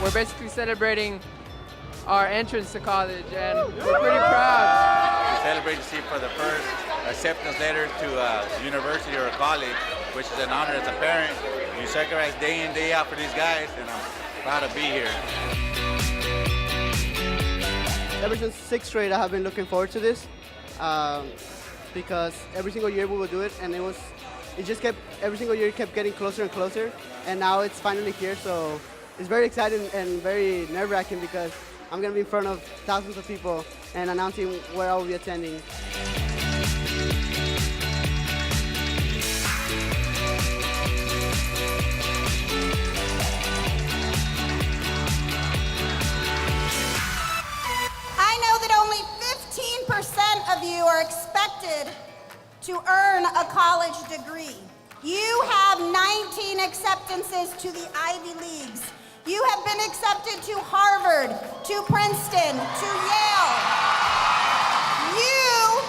we're basically celebrating our entrance to college, and we're pretty proud. We celebrate to see for the first acceptance letter to a university or a college, which is an honor as a parent. You sacrifice day in, day out for these guys, and I'm proud to be here. Ever since 6th grade, I have been looking forward to this because every single year we would do it, and every single year it kept getting closer and closer, and now it's finally here, so it's very exciting and very nerve-wracking because I'm going to be in front of thousands of people and announcing where I will be attending. I know that only 15% of you are expected to earn a college degree. You have 19 acceptances to the Ivy Leagues. You have been accepted to Harvard, to Princeton, to Yale. You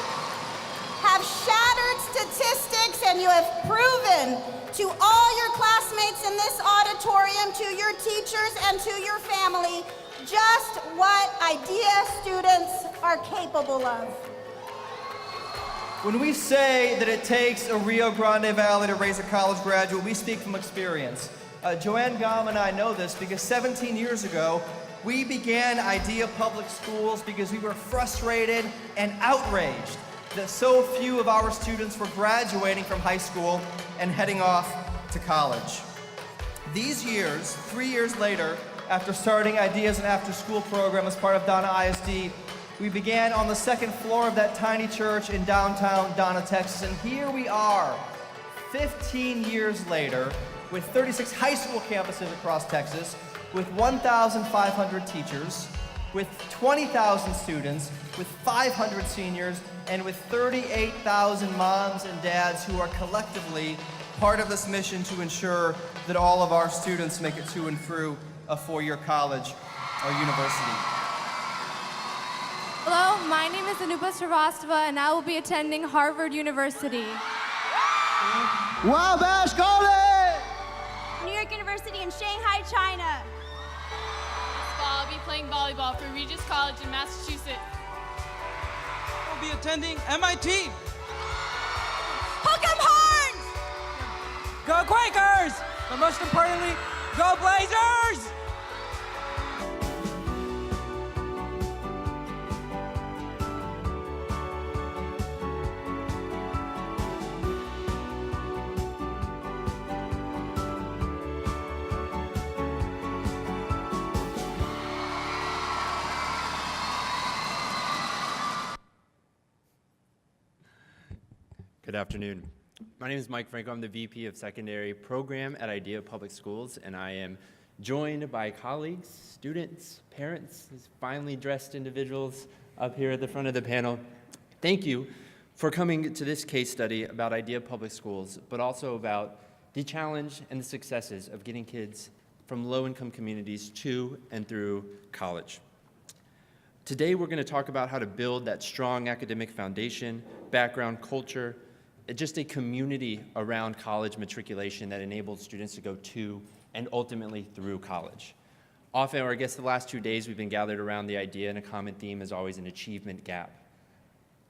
have shattered statistics, and you have proven to all your classmates in this auditorium, to your teachers, and to your family just what IDEA students are capable of. When we say that it takes a Rio Grande Valley to raise a college graduate, we speak from experience. Joanne Gom and I know this because 17 years ago, we began IDEA Public Schools because we were frustrated and outraged that so few of our students were graduating from high school and heading off to college. These years, 3 years later, after starting IDEA as an after-school program as part of Donna ISD, we began on the second floor of that tiny church in downtown Donna, Texas, and here we are, 15 years later, with 36 high school campuses across Texas, with 1,500 teachers, with 20,000 students, with 500 seniors, and with 38,000 moms and dads who are collectively part of this mission to ensure that all of our students make it to and through a four-year college or university. Hello, my name is Anupa Srivastava, and I will be attending Harvard University. Wabash College! New York University in Shanghai, China. This fall, I'll be playing volleyball for Regis College in Massachusetts. I'll be attending MIT. Hook'em Horns! Go Quakers! But most importantly, go Blazers! Good afternoon. My name is Mike Franco. I'm the VP of Secondary Program at IDEA Public Schools, and I am joined by colleagues, students, parents, these finely dressed individuals up here at the front of the panel. Thank you for coming to this case study about IDEA Public Schools, but also about the challenge and the successes of getting kids from low-income communities to and through college. Today, we're going to talk about how to build that strong academic foundation, background, culture, just a community around college matriculation that enables students to go to and ultimately through college. Often, or I guess the last 2 days, we've been gathered around the idea, and a common theme is always an achievement gap.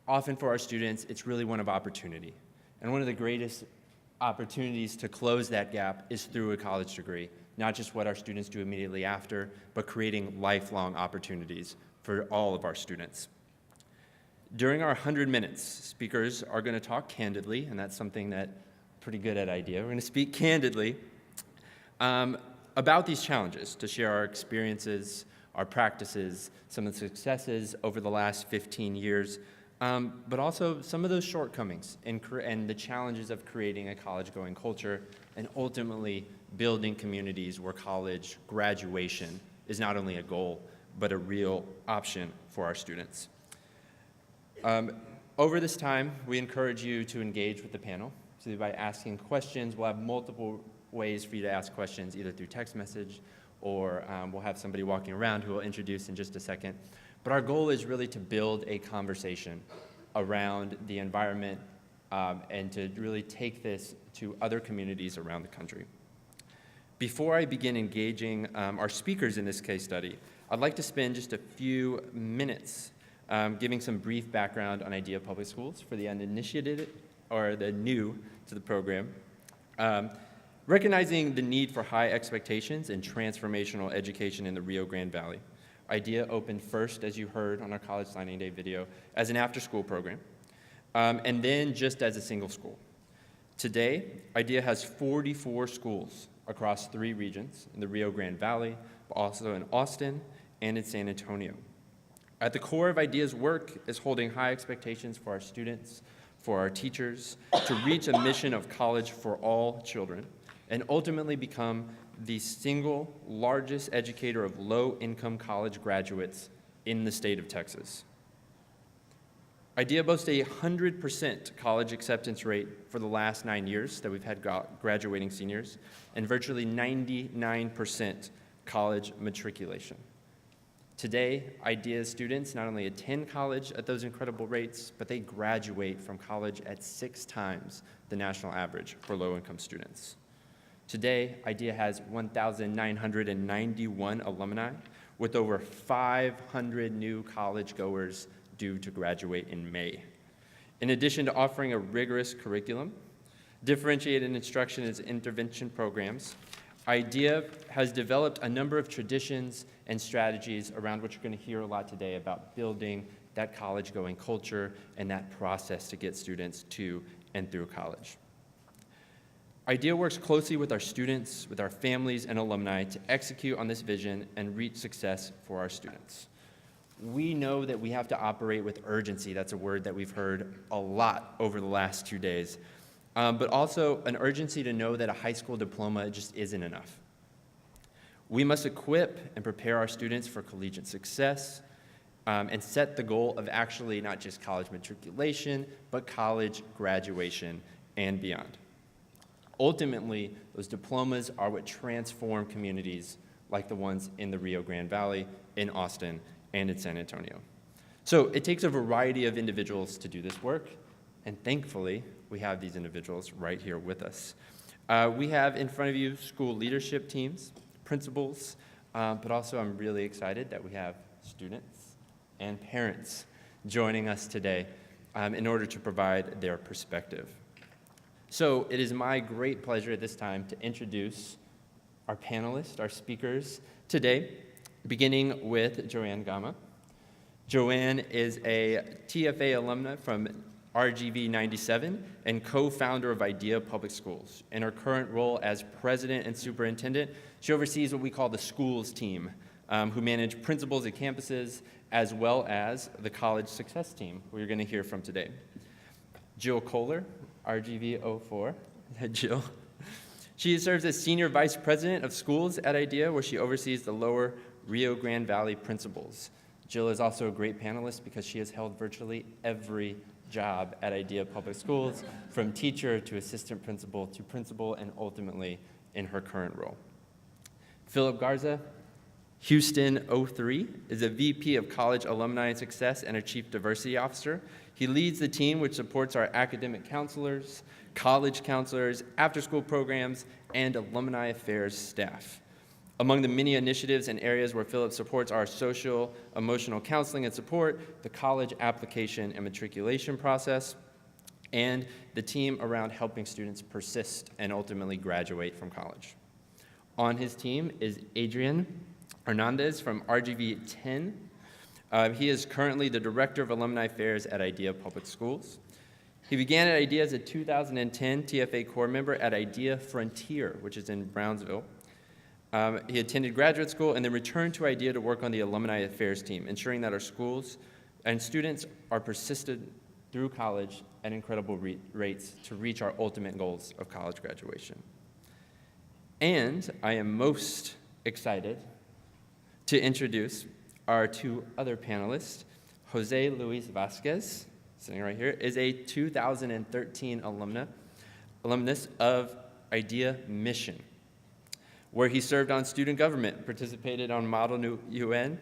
Often for our students, it's really one of opportunity. And one of the greatest opportunities to close that gap is through a college degree, not just what our students do immediately after, but creating lifelong opportunities for all of our students. During our 100 minutes, speakers are going to talk candidly, and that's something that pretty good at IDEA. We're going to speak candidly about these challenges, to share our experiences, our practices, some of the successes over the last 15 years, but also some of those shortcomings and the challenges of creating a college-going culture and ultimately building communities where college graduation is not only a goal, but a real option for our students. Over this time, we encourage you to engage with the panel. So by asking questions, we'll have multiple ways for you to ask questions, either through text message or we'll have somebody walking around who we'll introduce in just a second. But our goal is really to build a conversation around the environment and to really take this to other communities around the country. Before I begin engaging our speakers in this case study, I'd like to spend just a few minutes giving some brief background on IDEA Public Schools for the uninitiated or the new to the program. Recognizing the need for high expectations and transformational education in the Rio Grande Valley, IDEA opened first, as you heard on our College Signing Day video, as an after-school program, and then just as a single school. Today, IDEA has 44 schools across 3 regions in the Rio Grande Valley, but also in Austin and in San Antonio. At the core of IDEA's work is holding high expectations for our students, for our teachers, to reach a mission of college for all children, and ultimately become the single largest educator of low-income college graduates in the state of Texas. IDEA boasts a 100% college acceptance rate for the last 9 years that we've had graduating seniors, and virtually 99% college matriculation. Today, IDEA students not only attend college at those incredible rates, but they graduate from college at 6 times the national average for low-income students. Today, IDEA has 1,991 alumni, with over 500 new college goers due to graduate in May. In addition to offering a rigorous curriculum, differentiated instruction and intervention programs, IDEA has developed a number of traditions and strategies around which you're going to hear a lot today about building that college-going culture and that process to get students to and through college. IDEA works closely with our students, with our families and alumni to execute on this vision and reach success for our students. We know that we have to operate with urgency. That's a word that we've heard a lot over the last 2 days. But also an urgency to know that a high school diploma just isn't enough. We must equip and prepare our students for collegiate success and set the goal of actually not just college matriculation, but college graduation and beyond. Ultimately, those diplomas are what transform communities like the ones in the Rio Grande Valley, in Austin, and in San Antonio. So it takes a variety of individuals to do this work, and thankfully, we have these individuals right here with us. We have in front of you school leadership teams, principals, but also I'm really excited that we have students and parents joining us today in order to provide their perspective. So it is my great pleasure at this time to introduce our panelists, our speakers today, beginning with Joanne Gama. Joanne is a TFA alumna from RGV 97 and co-founder of IDEA Public Schools. In her current role as president and superintendent, she oversees what we call the schools team, who manage principals at campuses, as well as the college success team, who you're going to hear from today. Jill Kohler, RGV 04. Jill. She serves as senior vice president of schools at IDEA, where she oversees the lower Rio Grande Valley principals. Jill is also a great panelist because she has held virtually every job at IDEA Public Schools, from teacher to assistant principal to principal, and ultimately in her current role. Philip Garza, Houston 03, is a VP of College Alumni Success and a Chief Diversity Officer. He leads the team which supports our academic counselors, college counselors, after-school programs, and alumni affairs staff. Among the many initiatives and areas where Philip supports our social, emotional counseling and support, the college application and matriculation process, and the team around helping students persist and ultimately graduate from college. On his team is Adrian Hernandez from RGV 10. He is currently the Director of Alumni Affairs at IDEA Public Schools. He began at IDEA as a 2010 TFA Corps member at IDEA Frontier, which is in Brownsville. He attended graduate school and then returned to IDEA to work on the Alumni Affairs team, ensuring that our schools and students are persisted through college at incredible rates to reach our ultimate goals of college graduation. And I am most excited to introduce our 2 other panelists. Jose Luis Vasquez, sitting right here, is a 2013 alumnus of IDEA Mission, where he served on student government, participated on Model UN,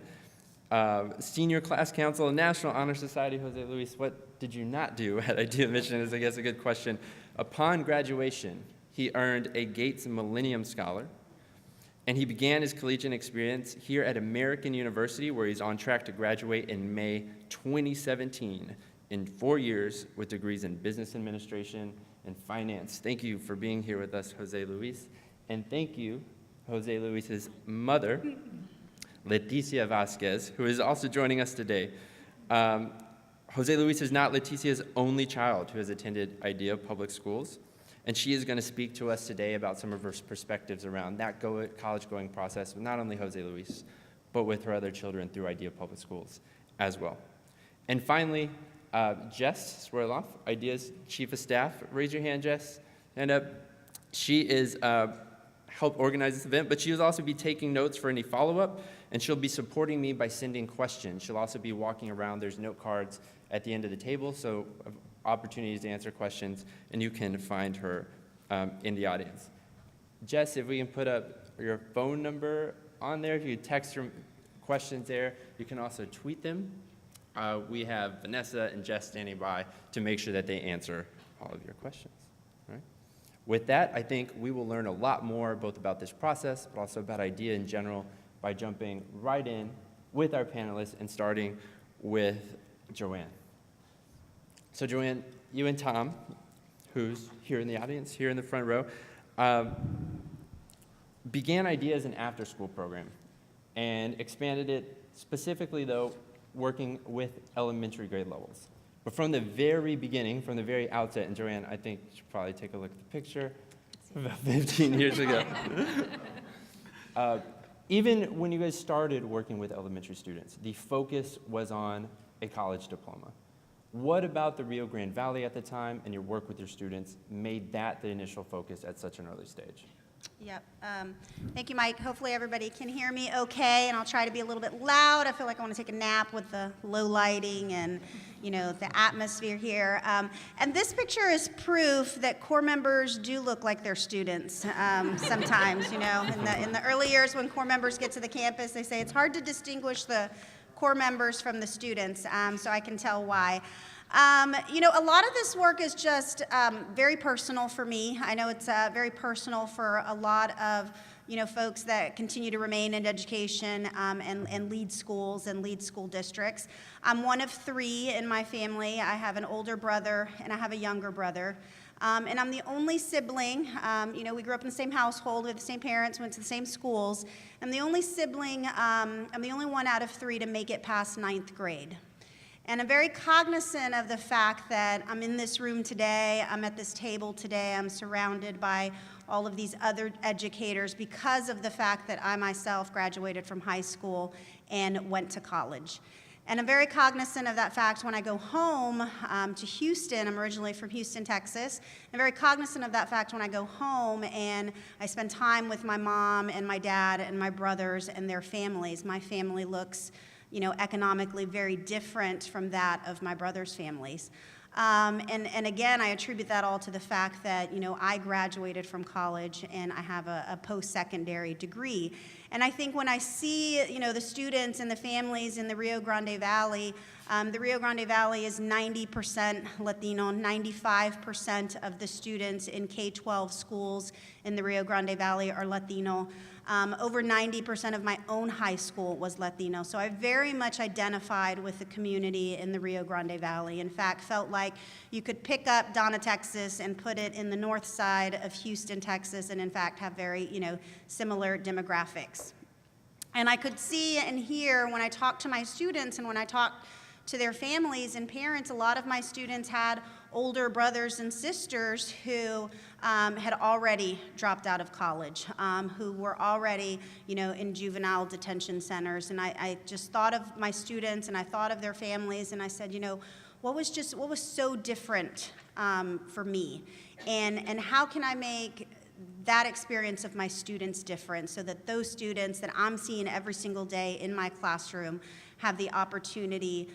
senior class council, and National Honor Society. Jose Luis, what did you not do at IDEA Mission is, I guess, a good question. Upon graduation, he earned a Gates Millennium Scholar, And he began his collegiate experience here at American University, where he's on track to graduate in May 2017 in 4 years with degrees in business administration and finance. Thank you for being here with us, Jose Luis. And thank you, Jose Luis's mother, Leticia Vasquez, who is also joining us today. Jose Luis is not Leticia's only child who has attended IDEA Public Schools, and she is going to speak to us today about some of her perspectives around that college-going process with not only Jose Luis, but with her other children through IDEA Public Schools as well. And finally, Jess Swirloff, IDEA's Chief of Staff. Raise your hand, Jess. Hand up. She is helped organize this event, but she will also be taking notes for any follow-up, and she'll be supporting me by sending questions. She'll also be walking around. There's note cards at the end of the table, so opportunities to answer questions, and you can find her in the audience. Jess, if we can put up your phone number on there, if you text your questions there, you can also tweet them. We have Vanessa and Jess standing by to make sure that they answer all of your questions. All right? With that, I think we will learn a lot more both about this process, but also about IDEA in general by jumping right in with our panelists and starting with Joanne. So Joanne, you and Tom, who's here in the audience, here in the front row, began IDEA as an after-school program and expanded it specifically, though, working with elementary grade levels. But from the very beginning, from the very outset, and Joanne, I think you should probably take a look at the picture, about 15 years ago. Even when you guys started working with elementary students, the focus was on a college diploma. What about the Rio Grande Valley at the time and your work with your students made that the initial focus at such an early stage? Yep. Thank you, Mike. Hopefully everybody can hear me okay, and I'll try to be a little bit loud. I feel like I want to take a nap with the low lighting and, you know, the atmosphere here. And this picture is proof that Corps members do look like their students sometimes, you know. In the early years when Corps members get to the campus, they say it's hard to distinguish the Corps members from the students, so I can tell why. You know, a lot of this work is just very personal for me. I know it's very personal for a lot of, you know, folks that continue to remain in education and lead schools and lead school districts. I'm one of 3 in my family. I have an older brother and I have a younger brother. And I'm the only sibling. You know, we grew up in the same household, we had the same parents, went to the same schools. I'm the only sibling, I'm the only one out of 3 to make it past 9th grade. And I'm very cognizant of the fact that I'm in this room today, I'm at this table today, I'm surrounded by all of these other educators because of the fact that I myself graduated from high school and went to college. And I'm very cognizant of that fact when I go home to Houston. I'm originally from Houston, Texas. I'm very cognizant of that fact when I go home and I spend time with my mom and my dad and my brothers and their families. My family looks, you know, economically very different from that of my brother's families. And again, I attribute that all to the fact that, you know, I graduated from college and I have a post-secondary degree. And I think when I see, you know, the students and the families in the Rio Grande Valley is 90% Latino, 95% of the students in K-12 schools in the Rio Grande Valley are Latino. Over 90% of my own high school was Latino. So I very much identified with the community in the Rio Grande Valley. In fact, felt like you could pick up Donna, Texas and put it in the north side of Houston, Texas, and in fact have very, you know, similar demographics. And I could see and hear when I talked to my students and when I talked to their families and parents, a lot of my students had older brothers and sisters who had already dropped out of college, who were already, you know, in juvenile detention centers. And I just thought of my students and I thought of their families and I said, you know, what was so different for me? And how can I make that experience of my students different so that those students that I'm seeing every single day in my classroom have the opportunity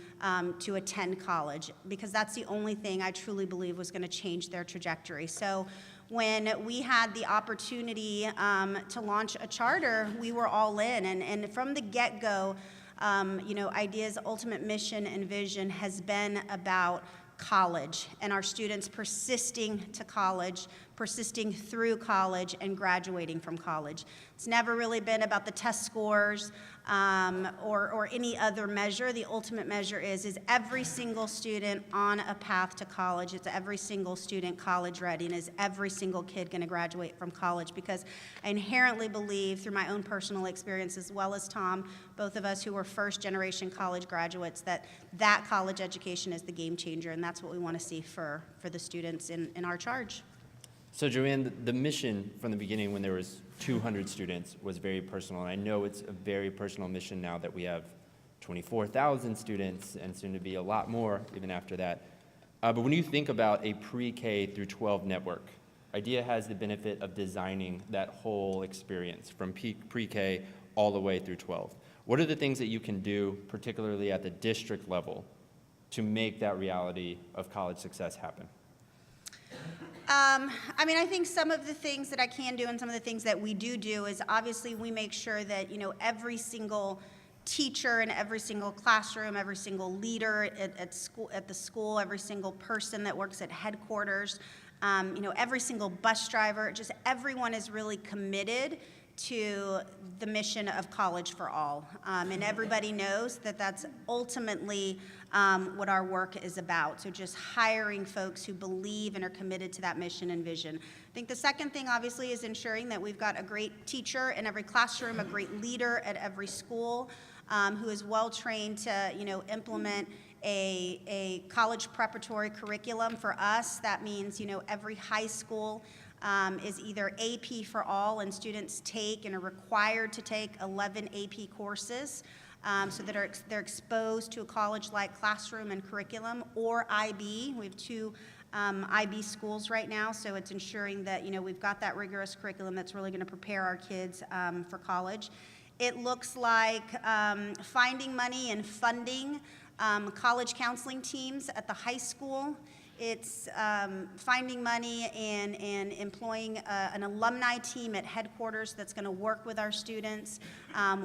to attend college, because that's the only thing I truly believe was going to change their trajectory. So when we had the opportunity to launch a charter, we were all in. And from the get-go, you know, IDEA's ultimate mission and vision has been about college and our students persisting to college, persisting through college and graduating from college. It's never really been about the test scores or any other measure. The ultimate measure is every single student on a path to college? Is every single student college ready? And is every single kid going to graduate from college? Because I inherently believe, through my own personal experience as well as Tom, both of us who were first generation college graduates, that college education is the game changer, and that's what we want to see for the students in our charge. So Joanne, the mission from the beginning when there was 200 students was very personal, and I know it's a very personal mission now that we have 24,000 students and soon to be a lot more even after that. But when you think about a pre-K through 12 network, IDEA has the benefit of designing that whole experience from pre-K all the way through 12. What are the things that you can do, particularly at the district level, to make that reality of college success happen? I think some of the things that I can do and some of the things that we do is obviously we make sure that, every single teacher in every single classroom, every single leader at the school, every single person that works at headquarters, every single bus driver, just everyone is really committed to the mission of College for All. And everybody knows that that's ultimately what our work is about. So just hiring folks who believe and are committed to that mission and vision. I think the second thing, obviously, is ensuring that we've got a great teacher in every classroom, a great leader at every school, who is well-trained to, implement a college preparatory curriculum. For us, that means, every high school is either AP for all, and students take and are required to take 11 AP courses so that they're exposed to a college-like classroom and curriculum, or IB. We have 2 IB schools right now, so it's ensuring that we've got that rigorous curriculum that's really going to prepare our kids for college. It looks like finding money and funding college counseling teams at the high school. It's finding money and employing an alumni team at headquarters that's going to work with our students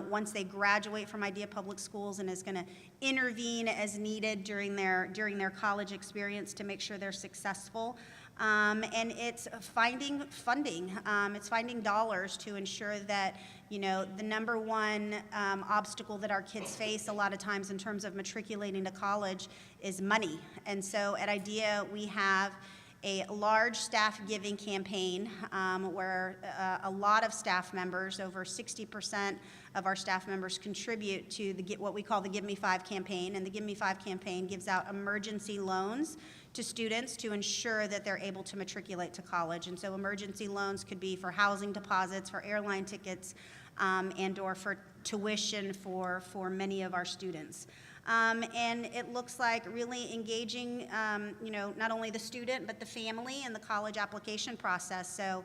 once they graduate from IDEA Public Schools and is going to intervene as needed during their college experience to make sure they're successful. And it's finding funding. It's finding dollars to ensure that, the number one obstacle that our kids face a lot of times in terms of matriculating to college is money. And so at IDEA, we have a large staff giving campaign where a lot of staff members, over 60% of our staff members, contribute to what we call the Give Me 5 campaign. And the Give Me 5 campaign gives out emergency loans to students to ensure that they're able to matriculate to college. And so emergency loans could be for housing deposits, for airline tickets, and or for tuition for many of our students. And it looks like really engaging, not only the student, but the family and the college application process. So,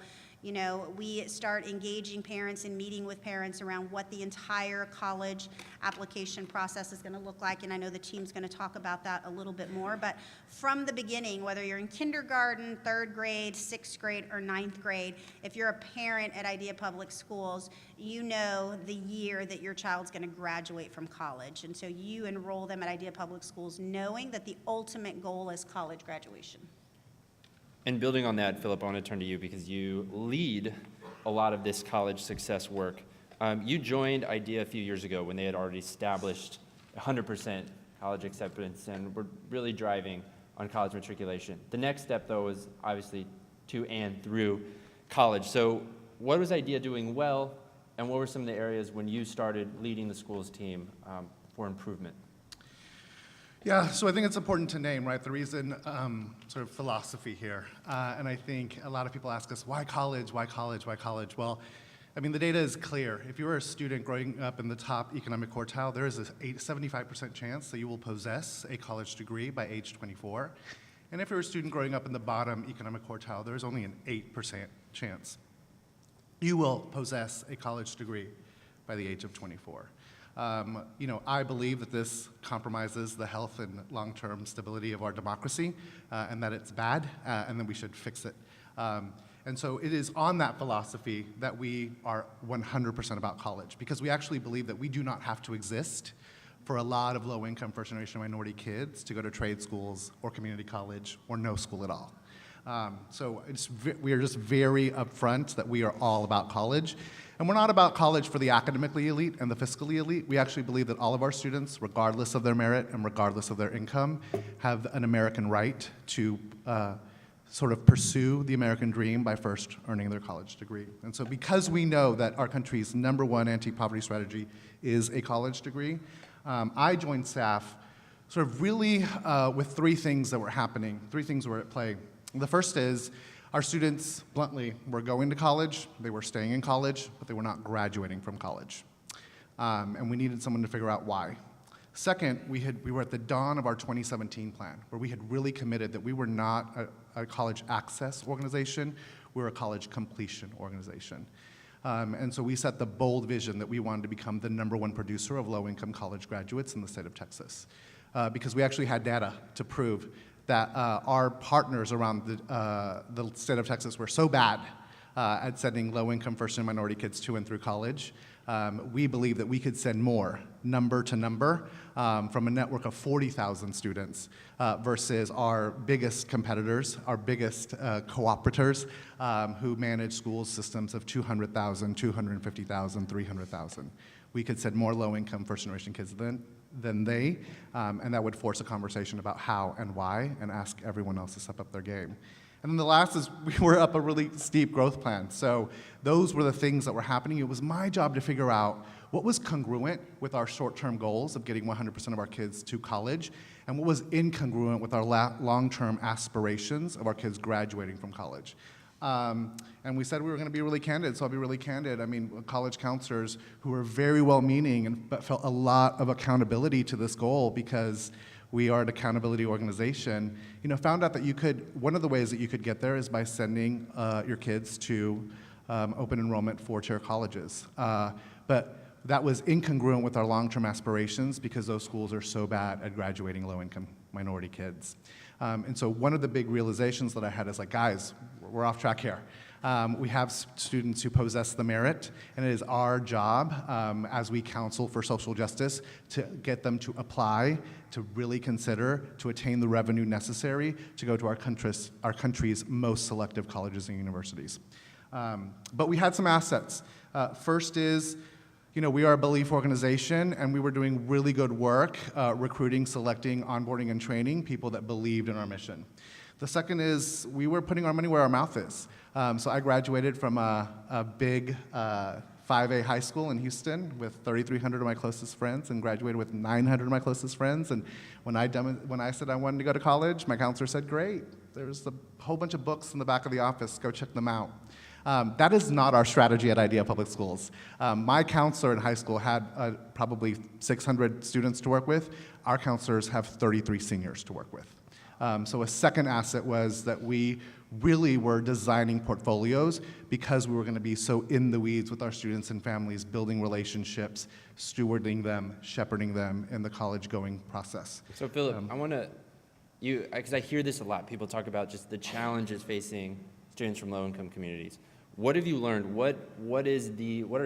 we start engaging parents and meeting with parents around what the entire college application process is going to look like. And I know the team's going to talk about that a little bit more. But from the beginning, whether you're in kindergarten, 3rd grade, 6th grade, or 9th grade, if you're a parent at IDEA Public Schools, you know the year that your child's going to graduate from college. And so you enroll them at IDEA Public Schools knowing that the ultimate goal is college graduation. And building on that, Philip, I want to turn to you because you lead a lot of this college success work. You joined IDEA a few years ago when they had already established 100% college acceptance and were really driving on college matriculation. The next step, though, was obviously to and through college. So what was IDEA doing well, and what were some of the areas when you started leading the schools team for improvement? Yeah, so I think it's important to name, right, the reason, sort of philosophy here. And I think a lot of people ask us, why college, why college, why college? Well, I mean, the data is clear. If you are a student growing up in the top economic quartile, there is a 75% chance that you will possess a college degree by age 24. And if you're a student growing up in the bottom economic quartile, there's only an 8% chance you will possess a college degree by the age of 24. I believe that this compromises the health and long-term stability of our democracy, and that it's bad, and that we should fix it. And so it is on that philosophy that we are 100% about college, because we actually believe that we do not have to exist for a lot of low-income, first-generation minority kids to go to trade schools or community college or no school at all. So we are just very upfront that we are all about college. And we're not about college for the academically elite and the fiscally elite. We actually believe that all of our students, regardless of their merit and regardless of their income, have an American right to sort of pursue the American dream by first earning their college degree. And so because we know that our country's #1 anti-poverty strategy is a college degree, I joined SAF sort of really with three things that were happening, three things were at play. The first is our students, bluntly, were going to college, they were staying in college, but they were not graduating from college. And we needed someone to figure out why. Second, we were at the dawn of our 2017 plan, where we had really committed that we were not a college access organization, we were a college completion organization. And so we set the bold vision that we wanted to become the #1 producer of low-income college graduates in the state of Texas. Because we actually had data to prove that our partners around the state of Texas were so bad at sending low-income first and minority kids to and through college. We believe that we could send more, number to number, from a network of 40,000 students versus our biggest competitors, our biggest cooperators who manage school systems of 200,000, 250,000, 300,000. We could send more low-income first-generation kids than they, and that would force a conversation about how and why, and ask everyone else to step up their game. And then the last is we were up a really steep growth plan. So those were the things that were happening. It was my job to figure out what was congruent with our short-term goals of getting 100% of our kids to college, and what was incongruent with our long-term aspirations of our kids graduating from college. And we said we were going to be really candid, so I'll be really candid. I mean, college counselors who were very well-meaning but felt a lot of accountability to this goal because we are an accountability organization, found out that one of the ways that you could get there is by sending your kids to open enrollment four-tier colleges. But that was incongruent with our long-term aspirations because those schools are so bad at graduating low-income minority kids. And so one of the big realizations that I had is like, guys, we're off track here. We have students who possess the merit, and it is our job as we counsel for social justice to get them to apply, to really consider, to attain the revenue necessary to go to our country's most selective colleges and universities. But we had some assets. First is, we are a belief organization, and we were doing really good work recruiting, selecting, onboarding, and training people that believed in our mission. The second is we were putting our money where our mouth is. So I graduated from a big 5A high school in Houston with 3,300 of my closest friends, and graduated with 900 of my closest friends. And when I said I wanted to go to college, my counselor said, great, there's a whole bunch of books in the back of the office, go check them out. That is not our strategy at IDEA Public Schools. My counselor in high school had probably 600 students to work with. Our counselors have 33 seniors to work with. So a second asset was that we really were designing portfolios because we were going to be so in the weeds with our students and families, building relationships, stewarding them, shepherding them in the college-going process. So Philip, I want to, because I hear this a lot, people talk about just the challenges facing students from low-income communities. What have you learned? What are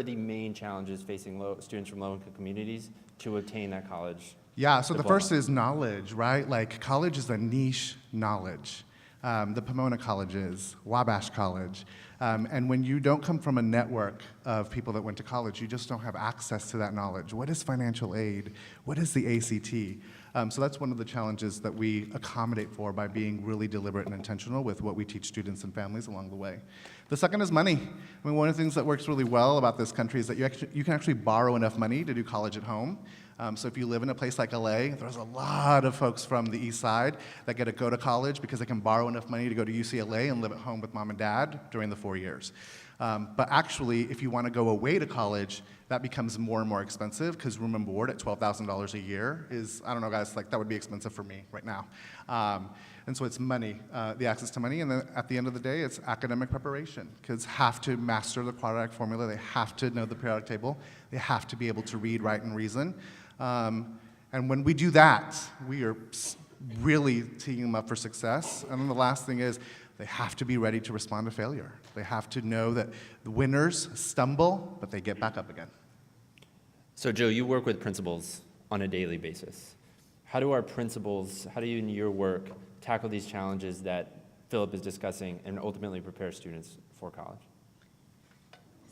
the main challenges facing students from low-income communities to obtain that college? Yeah, so diploma? The first is knowledge, right? Like college is a niche knowledge. The Pomona colleges, Wabash College. And when you don't come from a network of people that went to college, you just don't have access to that knowledge. What is financial aid? What is the ACT? So that's one of the challenges that we accommodate for by being really deliberate and intentional with what we teach students and families along the way. The second is money. I mean, one of the things that works really well about this country is that you can actually borrow enough money to do college at home. So if you live in a place like LA, there's a lot of folks from the east side that get to go to college because they can borrow enough money to go to UCLA and live at home with mom and dad during the 4 years. But actually, if you want to go away to college, that becomes more and more expensive because room and board at $12,000 a year is, I don't know guys, like that would be expensive for me right now. And so it's money, the access to money, and then at the end of the day, it's academic preparation. Kids have to master the quadratic formula, they have to know the periodic table, they have to be able to read, write, and reason. And when we do that, we are really teeing them up for success. And then the last thing is they have to be ready to respond to failure. They have to know that the winners stumble, but they get back up again. So Joe, you work with principals on a daily basis. How do our principals, how do you in your work tackle these challenges that Philip is discussing and ultimately prepare students for college?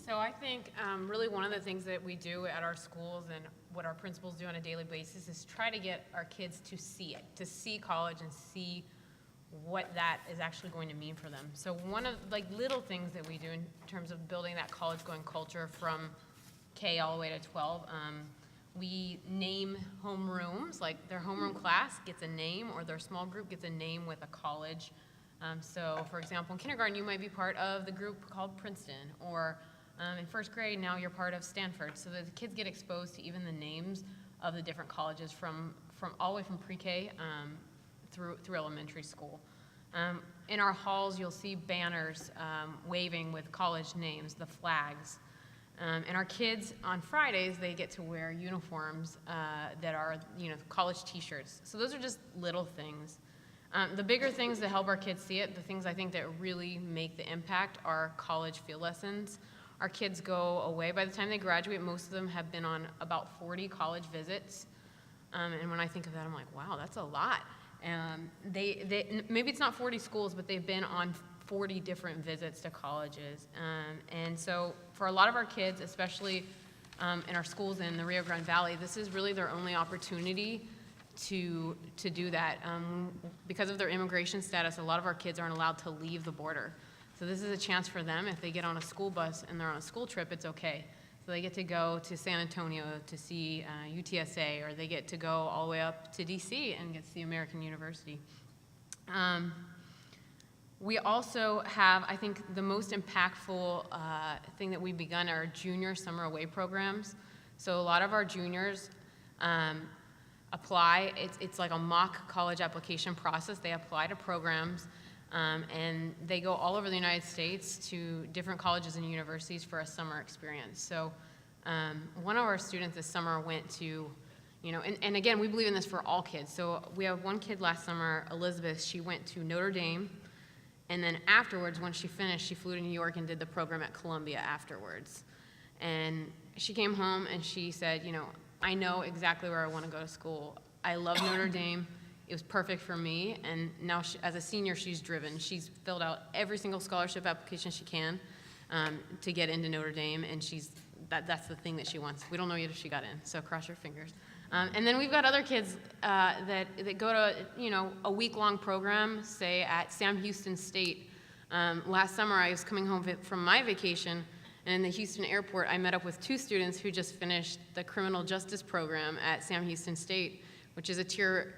So I think really one of the things that we do at our schools and what our principals do on a daily basis is try to get our kids to see it, to see college and see what that is actually going to mean for them. So one of little things that we do in terms of building that college-going culture from K all the way to 12, we name homerooms, like their homeroom class gets a name or their small group gets a name with a college. So for example, in kindergarten, you might be part of the group called Princeton, or in first grade, now you're part of Stanford. So that the kids get exposed to even the names of the different colleges from all the way from pre-K through elementary school. In our halls, you'll see banners waving with college names, the flags. And our kids, on Fridays, they get to wear uniforms that are, college t-shirts. So those are just little things. The bigger things that help our kids see it, the things I think that really make the impact, are college field lessons. Our kids go away. By the time they graduate, most of them have been on about 40 college visits. And when I think of that, I'm like, wow, that's a lot. Maybe it's not 40 schools, but they've been on 40 different visits to colleges. And so for a lot of our kids, especially in our schools in the Rio Grande Valley, this is really their only opportunity to do that. Because of their immigration status, a lot of our kids aren't allowed to leave the border. So this is a chance for them. If they get on a school bus and they're on a school trip, it's okay. So they get to go to San Antonio to see UTSA, or they get to go all the way up to DC and get to see American University. We also have, I think, the most impactful thing that we've begun are junior summer away programs. So a lot of our juniors apply. It's like a mock college application process. They apply to programs, and they go all over the United States to different colleges and universities for a summer experience. So one of our students this summer went to, and again, we believe in this for all kids. So we have one kid last summer, Elizabeth, she went to Notre Dame, and then afterwards, when she finished, she flew to New York and did the program at Columbia afterwards. And she came home and she said, I know exactly where I want to go to school. I love Notre Dame. It was perfect for me, and now as a senior, she's driven. She's filled out every single scholarship application she can to get into Notre Dame, and that's the thing that she wants. We don't know yet if she got in, so cross your fingers. And then we've got other kids that go to a week-long program, say at Sam Houston State. Last summer, I was coming home from my vacation, and in the Houston airport, I met up with two students who just finished the criminal justice program at Sam Houston State, which is a Tier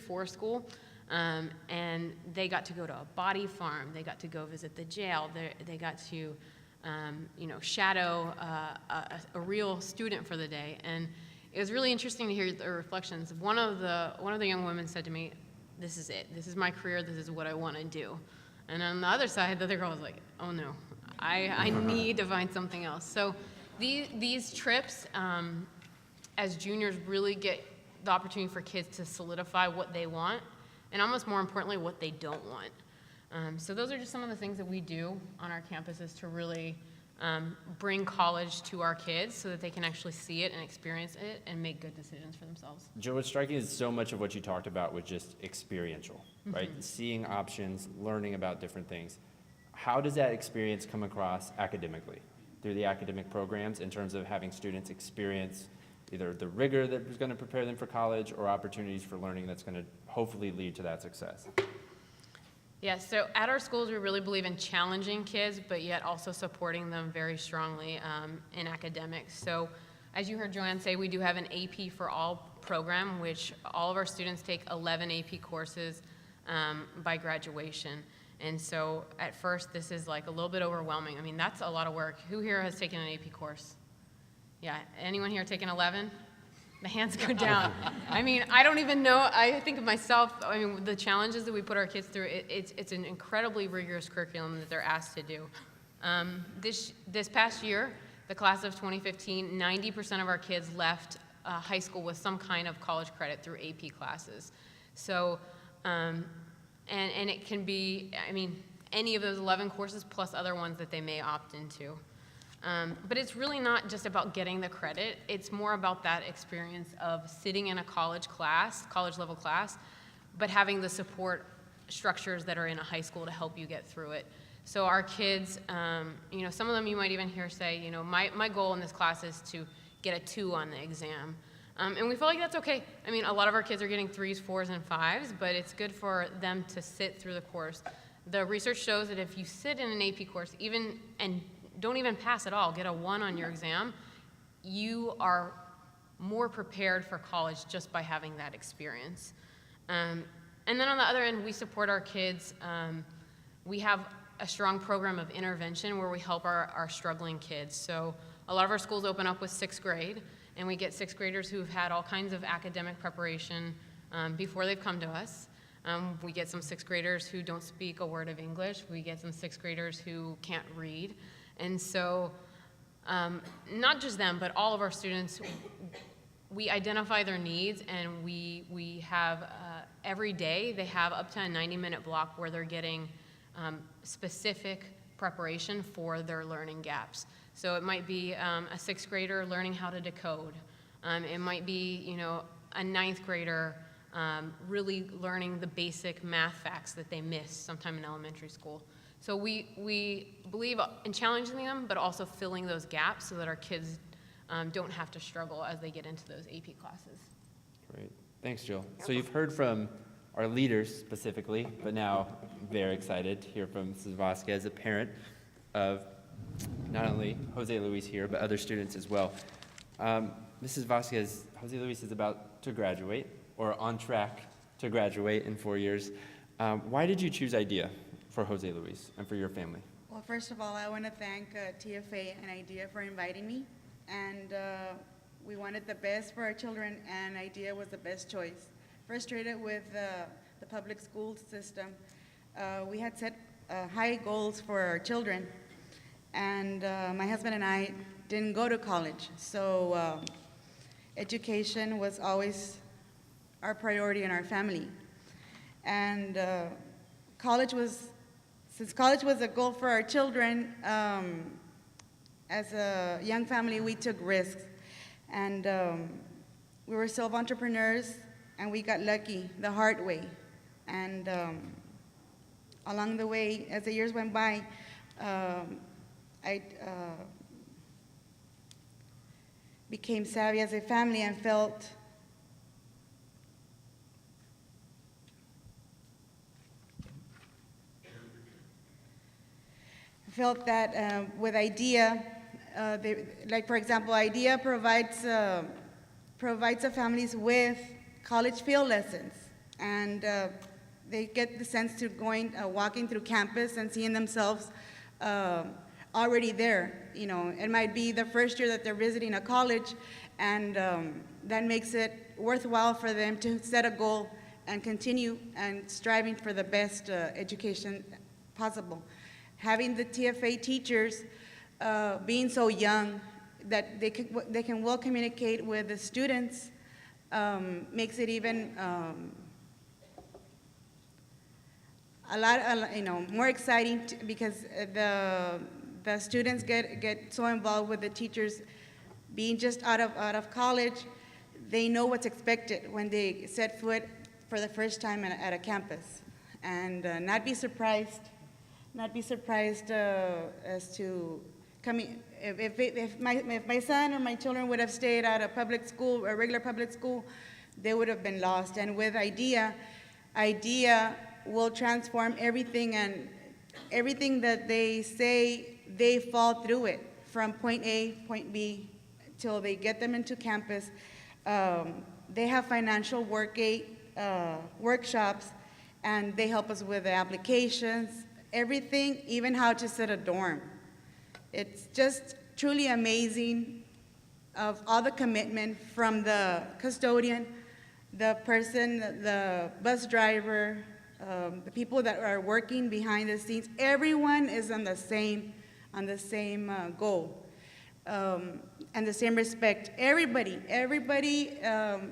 4 school, and they got to go to a body farm. They got to go visit the jail. They got to, shadow a real student for the day. And it was really interesting to hear the reflections. One of the young women said to me, "This is it. This is my career. This is what I want to do." And on the other side, the other girl was like, "Oh no, I need to find something else." So these trips, as juniors, really get the opportunity for kids to solidify what they want, and almost more importantly, what they don't want. So those are just some of the things that we do on our campuses to really bring college to our kids so that they can actually see it and experience it and make good decisions for themselves. Joe, what's striking is so much of what you talked about was just experiential, right? Seeing options, learning about different things. How does that experience come across academically through the academic programs in terms of having students experience either the rigor that is going to prepare them for college or opportunities for learning that's going to hopefully lead to that success? Yeah, so at our schools, we really believe in challenging kids, but yet also supporting them very strongly in academics. So as you heard Joanne say, we do have an AP for All program, which all of our students take 11 AP courses by graduation. And so at first, this is like a little bit overwhelming. I mean, that's a lot of work. Who here has taken an AP course? Yeah, anyone here taken 11? The hands go down. I mean, I don't even know. I think of myself, I mean, the challenges that we put our kids through, it's an incredibly rigorous curriculum that they're asked to do. This past year, the class of 2015, 90% of our kids left high school with some kind of college credit through AP classes. So, and it can be, I mean, any of those 11 courses plus other ones that they may opt into. But it's really not just about getting the credit. It's more about that experience of sitting in a college level class, but having the support structures that are in a high school to help you get through it. So our kids, you know, some of them you might even hear say, you know, my goal in this class is to get a 2 on the exam. And we feel like that's okay. I mean, a lot of our kids are getting 3s, 4s, and 5s, but it's good for them to sit through the course. The research shows that if you sit in an AP course, and don't even pass at all, get a 1 on your exam, you are more prepared for college just by having that experience. And then on the other end, we support our kids. We have a strong program of intervention where we help our struggling kids. So a lot of our schools open up with 6th grade, and we get 6th graders who've had all kinds of academic preparation before they've come to us. We get some 6th graders who don't speak a word of English. We get some 6th graders who can't read. And so not just them, but all of our students, we identify their needs, and we have every day they have up to a 90-minute block where they're getting specific preparation for their learning gaps. So it might be a 6th grader learning how to decode. It might be, you know, a 9th grader really learning the basic math facts that they missed sometime in elementary school. So we believe in challenging them, but also filling those gaps so that our kids don't have to struggle as they get into those AP classes. Great. Thanks, Jill. So you've heard from our leaders specifically, but now I'm very excited to hear from Mrs. Vasquez, a parent of not only Jose Luis here, but other students as well. Mrs. Vasquez, Jose Luis is about to graduate, or on track to graduate in 4 years. Why did you choose IDEA for Jose Luis and for your family? Well, first of all, I want to thank TFA and IDEA for inviting me. And we wanted the best for our children, and IDEA was the best choice. Frustrated with the public school system, we had set high goals for our children. And my husband and I didn't go to college, so education was always our priority in our family. And since college was a goal for our children, as a young family, we took risks. And we were self-entrepreneurs, and we got lucky the hard way. And along the way, as the years went by, I became savvy as a family and felt that with IDEA, like for example, IDEA provides the families with college field lessons, and they get the sense to walking through campus and seeing themselves already there. You know, it might be the first year that they're visiting a college, and that makes it worthwhile for them to set a goal and continue and striving for the best education possible. Having the TFA teachers being so young that they can well communicate with the students makes it even a lot more exciting because the students get so involved with the teachers being just out of college. They know what's expected when they set foot for the first time at a campus, and not be surprised as to coming. If my son or my children would have stayed at a public school, a regular public school, they would have been lost. And with IDEA will transform everything, and everything that they say, they fall through it from point A, point B, till they get them into campus. They have financial workshops, and they help us with the applications, everything, even how to set a dorm. It's just truly amazing of all the commitment from the custodian, the person, the bus driver, the people that are working behind the scenes. Everyone is on the same goal and the same respect. Everybody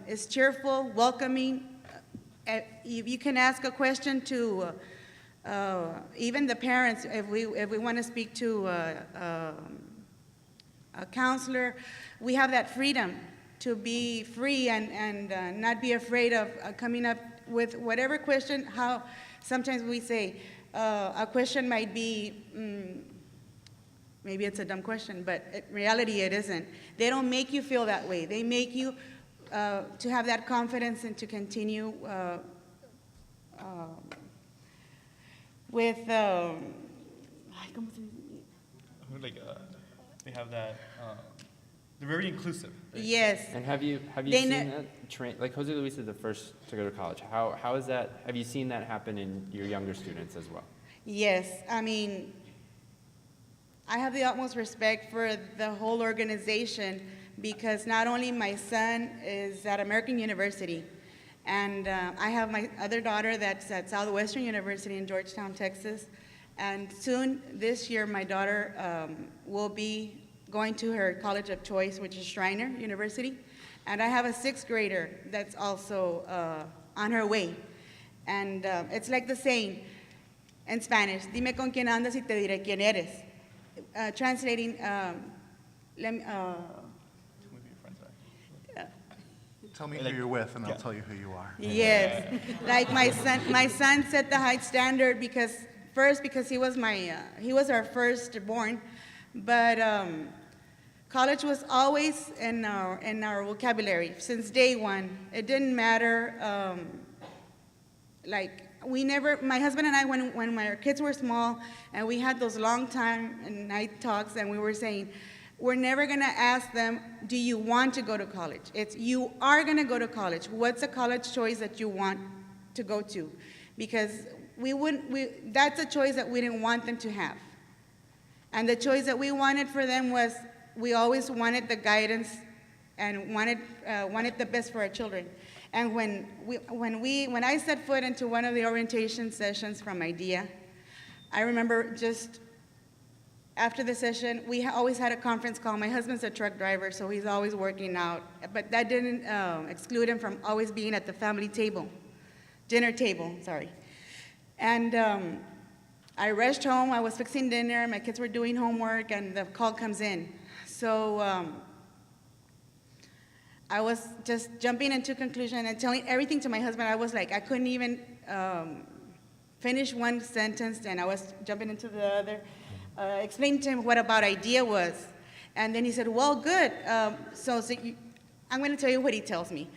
is cheerful, welcoming. You can ask a question to even the parents, if we want to speak to a counselor. We have that freedom to be free and not be afraid of coming up with whatever question, how sometimes we say a question might be, maybe it's a dumb question, but in reality it isn't. They don't make you feel that way. They make you to have that confidence and to continue with, they have that, they're very inclusive. yes. And have you They seen ne- that like Jose Luis is the first to go to college? How is that? Have you seen that happen in your younger students as well? Yes, I mean, I have the utmost respect for the whole organization because not only my son is at American University, and I have my other daughter that's at Southwestern University in Georgetown, Texas, and soon this year my daughter will be going to her college of choice, which is Schreiner University, and I have a 6th grader that's also on her way, and it's like the saying in Spanish, dime con quién andas y te diré quién eres. Translating, Tell me who you're with, and I'll tell you who you are. yes, like my son set the high standard because he was he was our firstborn, but college was always in our vocabulary since day one. It didn't matter, my husband and I, when my kids were small, and we had those long time and night talks, and we were saying, we're never gonna ask them, do you want to go to college? It's, you are gonna go to college. What's a college choice that you want to go to? Because that's a choice that we didn't want them to have. And the choice that we wanted for them was, we always wanted the guidance and wanted the best for our children. And when I set foot into one of the orientation sessions from IDEA, I remember just after the session, we always had a conference call. My husband's a truck driver, so he's always working out. But that didn't exclude him from always being at the family table, dinner table, sorry. And I rushed home. I was fixing dinner. My kids were doing homework, and the call comes in. So I was just jumping into conclusion and telling everything to my husband. I was like, I couldn't even finish one sentence, and I was jumping into the other. Explained to him what about IDEA was. And then he said, well, good. I'm going to tell you what he tells me.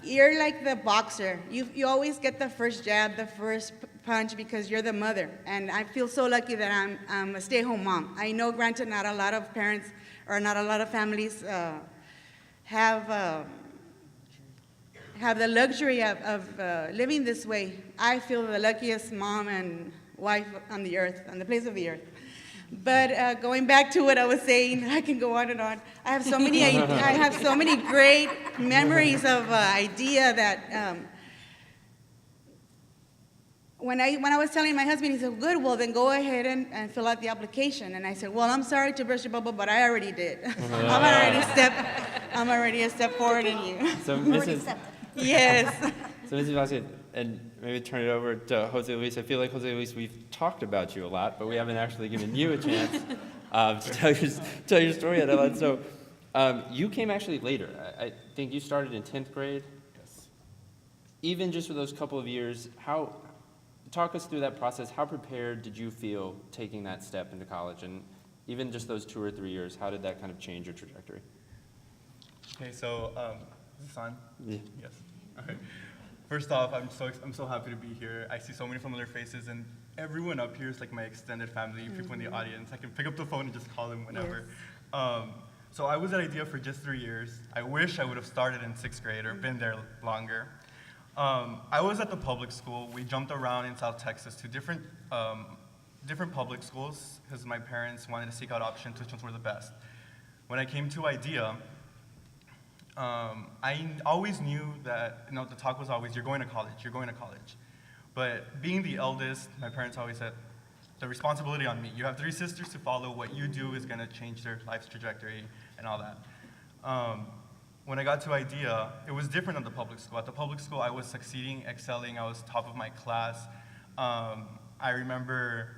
You're like the boxer. You always get the first jab, the first punch, because you're the mother. And I feel so lucky that I'm a stay-at-home mom. I know, granted, not a lot of parents or not a lot of families have the luxury of living this way. I feel the luckiest mom and wife on the earth, on the place of the earth. But going back to what I was saying, I can go on and on. I have so many great memories of IDEA that when I was telling my husband, he said, good, well then go ahead and fill out the application. And I said, well, I'm sorry to burst your bubble, but I already did. I'm already a step forward in you. So Mrs. Yes. So Mrs. Vasquez, and maybe turn it over to Jose Luis. I feel like, Jose Luis, we've talked about you a lot, but we haven't actually given you a chance to tell your story yet, Ellen. So you came actually later. I think you started in 10th grade. Yes. Even just for those couple of years, talk us through that process. How prepared did you feel taking that step into college? And even just those 2 or 3 years, how did that kind of change your trajectory? Okay, so, is this on? Yeah. Yes. Okay. First off, I'm so happy to be here. I see so many familiar faces, and everyone up here is like my extended family, people in the audience. I can pick up the phone and just call them whenever. Yes. So I was at IDEA for just 3 years. I wish I would have started in 6th grade or been there longer. I was at the public school. We jumped around in South Texas to different public schools because my parents wanted to seek out options which ones were the best. When I came to IDEA, I always knew that, the talk was always, you're going to college, you're going to college. But being the eldest, my parents always said, the responsibility on me. You have 3 sisters to follow. What you do is going to change their life's trajectory and all that. When I got to IDEA, it was different at the public school. At the public school, I was succeeding, excelling. I was top of my class. I remember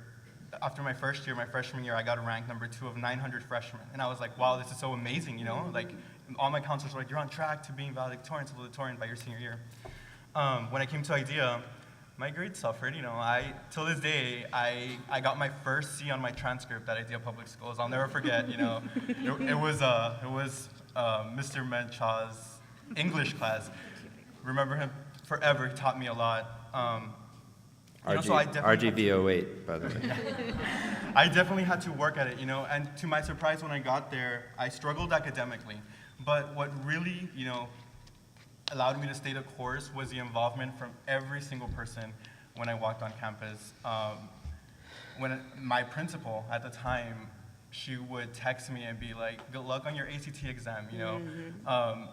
after my first year, my freshman year, I got ranked number 2 of 900 freshmen. And I was like, wow, this is so amazing, Like, all my counselors were like, you're on track to being valedictorian by your senior year. When I came to IDEA, my grades suffered. You know, till this day, I got my first C on my transcript at Idea Public Schools. I'll never forget. You know, it was Mr. Menchaw's English class. Remember him forever. He taught me a lot. You know, so I definitely RGV08, by the way. I definitely had to work at it, you know, and to my surprise, when I got there, I struggled academically. But what really, you know, allowed me to stay the course was the involvement from every single person when I walked on campus. My principal at the time, she would text me and be like, "Good luck on your ACT exam," you know.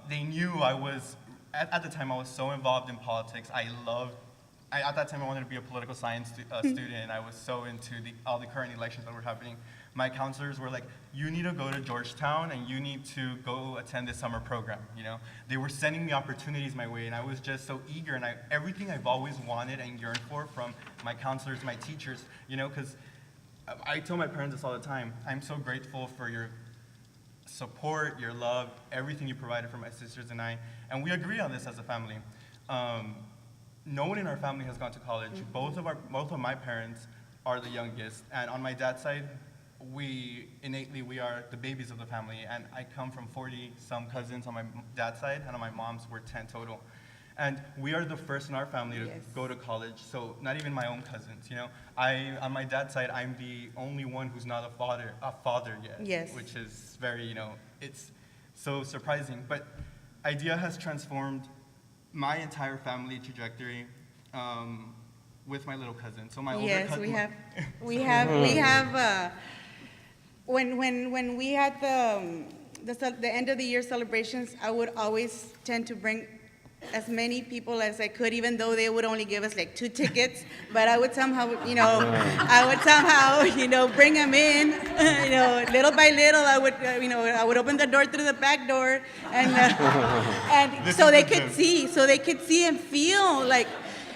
They knew I was, at the time, I was so involved in politics. At that time, I wanted to be a political science student. I was so into all the current elections that were happening. My counselors were like, "You need to go to Georgetown and you need to go attend this summer program," you know? They were sending me opportunities my way, and I was just so eager, and everything I've always wanted and yearned for from my counselors, my teachers, you know, because I tell my parents this all the time. I'm so grateful for your support, your love, everything you provided for my sisters and I, and we agree on this as a family. No one in our family has gone to college. Both of my parents are the youngest, and on my dad's side, we are the babies of the family, and I come from 40-some cousins on my dad's side, and on my mom's, we're 10 total. And we are the first in our family to go to college, so not even my own cousins, you know. On my dad's side, I'm the only one who's not a father yet, which is very, you know, it's so surprising. But IDEA has transformed my entire family trajectory with my little cousin. So my older cousin. Yes, we have. When we had the end of the year celebrations, I would always tend to bring as many people as I could, even though they would only give us like 2 tickets. But I would somehow, bring them in. You know, little by little, I would open the door through the back door, and so they could see and feel like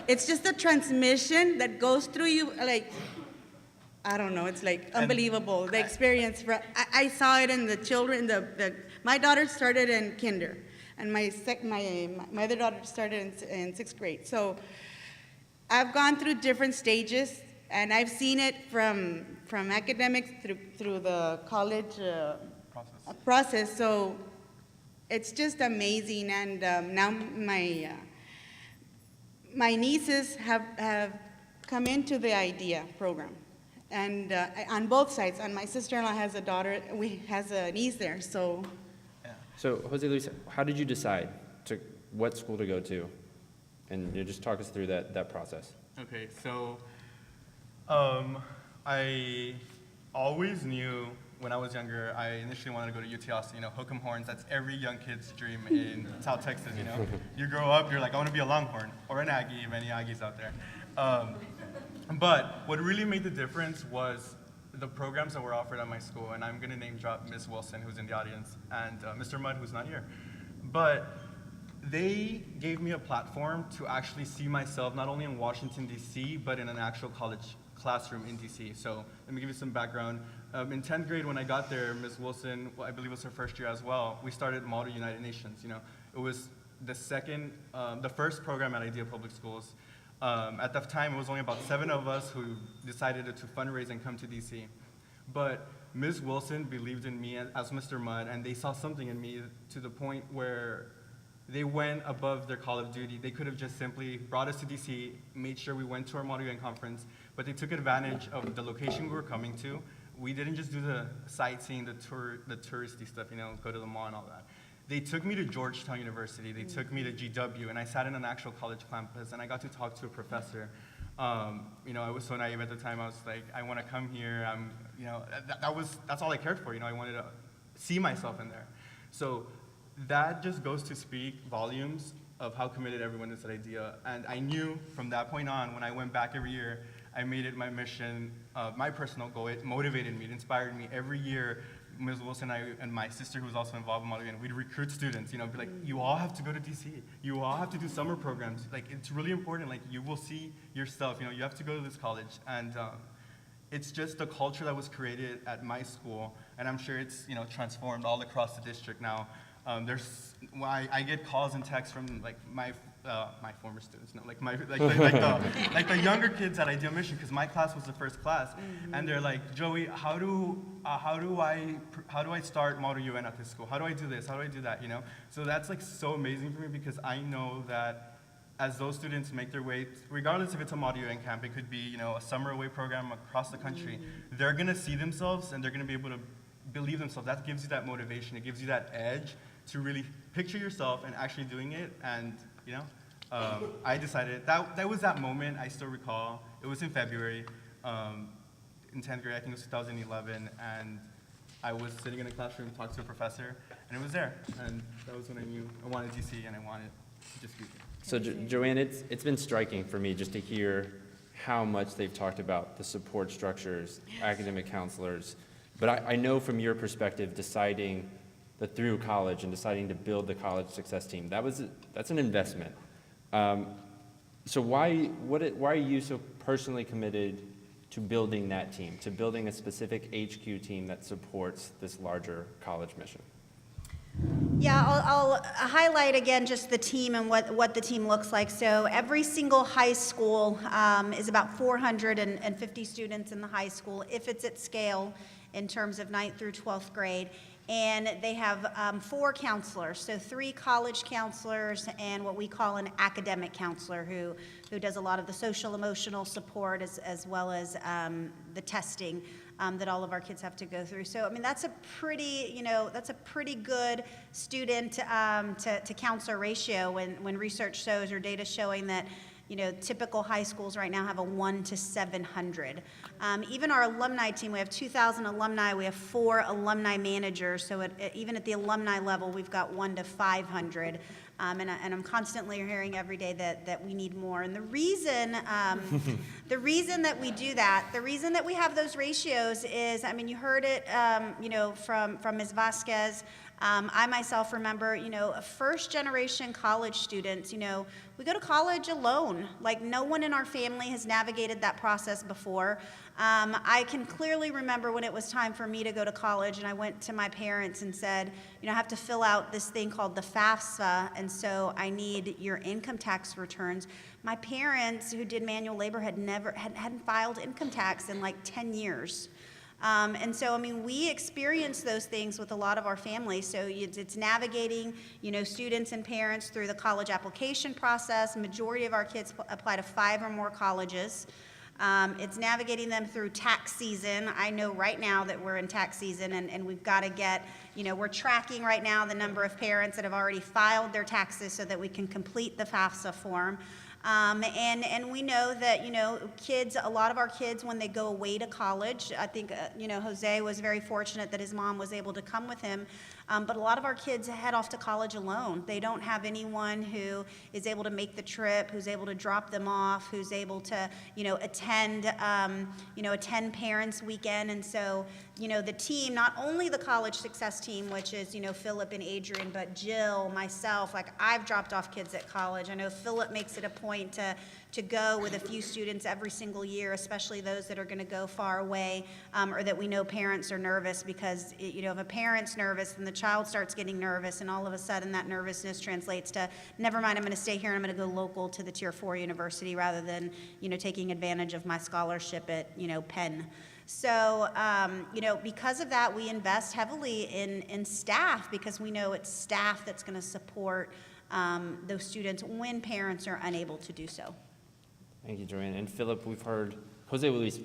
it's just a transmission that goes through you, like. I don't know. It's like unbelievable. The experience. I saw it in the children. My daughter started in kinder, and my other daughter started in 6th grade. So I've gone through different stages, and I've seen it from academics through the college process. So it's just amazing. And now my nieces have come into the IDEA program. And on both sides, and my sister-in-law has a daughter, has a niece there, so. Yeah. So, Jose Luis, how did you decide what school to go to? And just talk us through that process. Okay, so I always knew when I was younger, I initially wanted to go to UT Austin, you know, hook 'em horns. That's every young kid's dream in South Texas, you know. You grow up, you're like, I want to be a Longhorn, or an Aggie, if any Aggies out there. But what really made the difference was the programs that were offered at my school, and I'm going to name drop Ms. Wilson, who's in the audience, and Mr. Mudd, who's not here. But they gave me a platform to actually see myself not only in Washington, D.C., but in an actual college classroom in D.C. So let me give you some background. In 10th grade, when I got there, Ms. Wilson, I believe it was her first year as well, we started Model United Nations. You know, it was the first program at Idea Public Schools. At that time, it was only about 7 of us who decided to fundraise and come to DC. But Ms. Wilson believed in me as Mr. Mudd, and they saw something in me to the point where they went above their call of duty. They could have just simply brought us to DC, made sure we went to our Model UN conference, but they took advantage of the location we were coming to. We didn't just do the sightseeing, the touristy stuff, you know, go to the mall and all that. They took me to Georgetown University, they took me to GW, and I sat in an actual college campus, and I got to talk to a professor. You know, I was so naive at the time. I was like, I want to come here. You know, that's all I cared for. You know, I wanted to see myself in there. So that just goes to speak volumes of how committed everyone is to IDEA. And I knew from that point on, when I went back every year, I made it my mission, my personal goal. It motivated me, it inspired me. Every year, Ms. Wilson and my sister, who was also involved in Model UN, we'd recruit students, you know, be like, you all have to go to DC. You all have to do summer programs. Like, it's really important. Like, you will see yourself, you know, you have to go to this college. And it's just the culture that was created at my school, and I'm sure it's, you know, transformed all across the district now. I get calls and texts from, like, my former students, no, like the younger kids at Ideal Mission, because my class was the first class, and they're like, Joey, how do I start Model UN at this school? How do I do this? How do I do that? You know, so that's like so amazing for me, because I know that as those students make their way, regardless if it's a Model UN camp, it could be, you know, a summer away program across the country, they're gonna see themselves and they're gonna be able to believe themselves. That gives you that motivation. It gives you that edge to really picture yourself and actually doing it. And you know, I decided that was that moment. I still recall. It was in February, in 10th grade. I think it was 2011, and I was sitting in a classroom talking to a professor, and it was there. And that was when I knew I wanted DC and I wanted to just be there. So Joanne, it's been striking for me just to hear how much they've talked about the support structures, academic counselors. But I know from your perspective, deciding that through college and deciding to build the college success team, that's an investment. So why are you so personally committed to building that team, to building a specific HQ team that supports this larger college mission? Yeah, I'll highlight again just the team and what the team looks like. So every single high school is about 450 students in the high school, if it's at scale in terms of 9th through 12th grade. And they have 4 counselors, so 3 college counselors and what we call an academic counselor who does a lot of the social emotional support as well as the testing that all of our kids have to go through. So I mean, that's a pretty good student to counselor ratio when research shows or data showing that, you know, typical high schools right now have a 1 to 700. Even our alumni team, we have 2,000 alumni. We have 4 alumni managers. So even at the alumni level, we've got 1 to 500. And I'm constantly hearing every day that we need more. And the reason that we do that, the reason that we have those ratios is, I mean, you heard it, you know, from Ms. Vasquez. I myself remember, you know, first-generation college students, you know, we go to college alone. Like, no one in our family has navigated that process before. I can clearly remember when it was time for me to go to college, and I went to my parents and said, you know, I have to fill out this thing called the FAFSA, and so I need your income tax returns. My parents, who did manual labor, hadn't filed income tax in like 10 years. And so, I mean, we experience those things with a lot of our families. So it's navigating, you know, students and parents through the college application process. Majority of our kids apply to 5 or more colleges. It's navigating them through tax season. I know right now that we're in tax season, and we've got to get, you know, we're tracking right now the number of parents that have already filed their taxes so that we can complete the FAFSA form. And we know that, you know, kids, a lot of our kids, when they go away to college, I think, you know, Jose was very fortunate that his mom was able to come with him. But a lot of our kids head off to college alone. They don't have anyone who is able to make the trip, who's able to drop them off, who's able to, you know, attend Parents Weekend. And so, you know, the team, not only the college success team, which is, you know, Philip and Adrian, but Jill, myself, like I've dropped off kids at college. I know Philip makes it a point to go with a few students every single year, especially those that are going to go far away, or that we know parents are nervous because, you know, if a parent's nervous, then the child starts getting nervous, and all of a sudden that nervousness translates to, never mind, I'm going to stay here and I'm going to go local to the Tier 4 university rather than, you know, taking advantage of my scholarship at, you know, Penn. So, you know, because of that, we invest heavily in staff because we know it's staff that's going to support those students when parents are unable to do so. Thank you, Joanne. And Philip, we've heard Jose Luis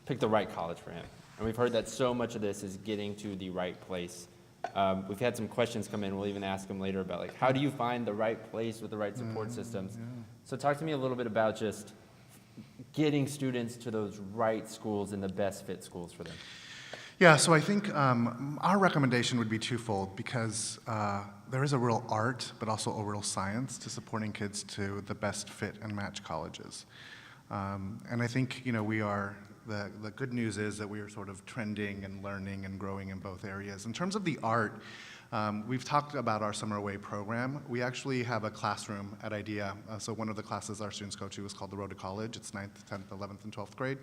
pick the right college for him. And we've heard that so much of this is getting to the right place. We've had some questions come in. We'll even ask him later about, like, how do you find the right place with the right support systems? Yeah. So talk to me a little bit about just getting students to those right schools and the best fit schools for them. Yeah, so I think our recommendation would be twofold because there is a real art, but also a real science to supporting kids to the best fit and match colleges. And I think, you know, we are, the good news is that we are sort of trending and learning and growing in both areas. In terms of the art, we've talked about our Summer Away program. We actually have a classroom at IDEA. So one of the classes our students go to is called The Road to College. It's 9th, 10th, 11th, and 12th grade.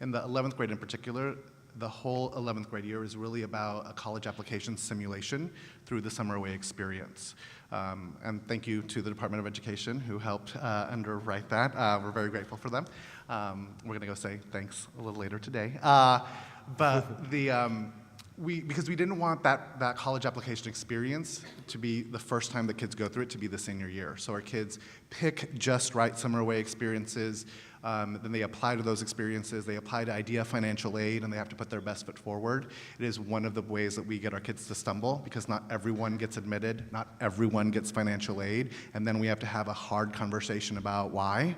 In the 11th grade in particular, the whole 11th grade year is really about a college application simulation through the Summer Away experience. And thank you to the Department of Education who helped underwrite that. We're very grateful for them. We're going to go say thanks a little later today. But because we didn't want that college application experience to be the first time that kids go through it to be the senior year. So our kids pick just right summer away experiences, then they apply to those experiences, they apply to IDEA financial aid, and they have to put their best foot forward. It is one of the ways that we get our kids to stumble, because not everyone gets admitted, not everyone gets financial aid, and then we have to have a hard conversation about why,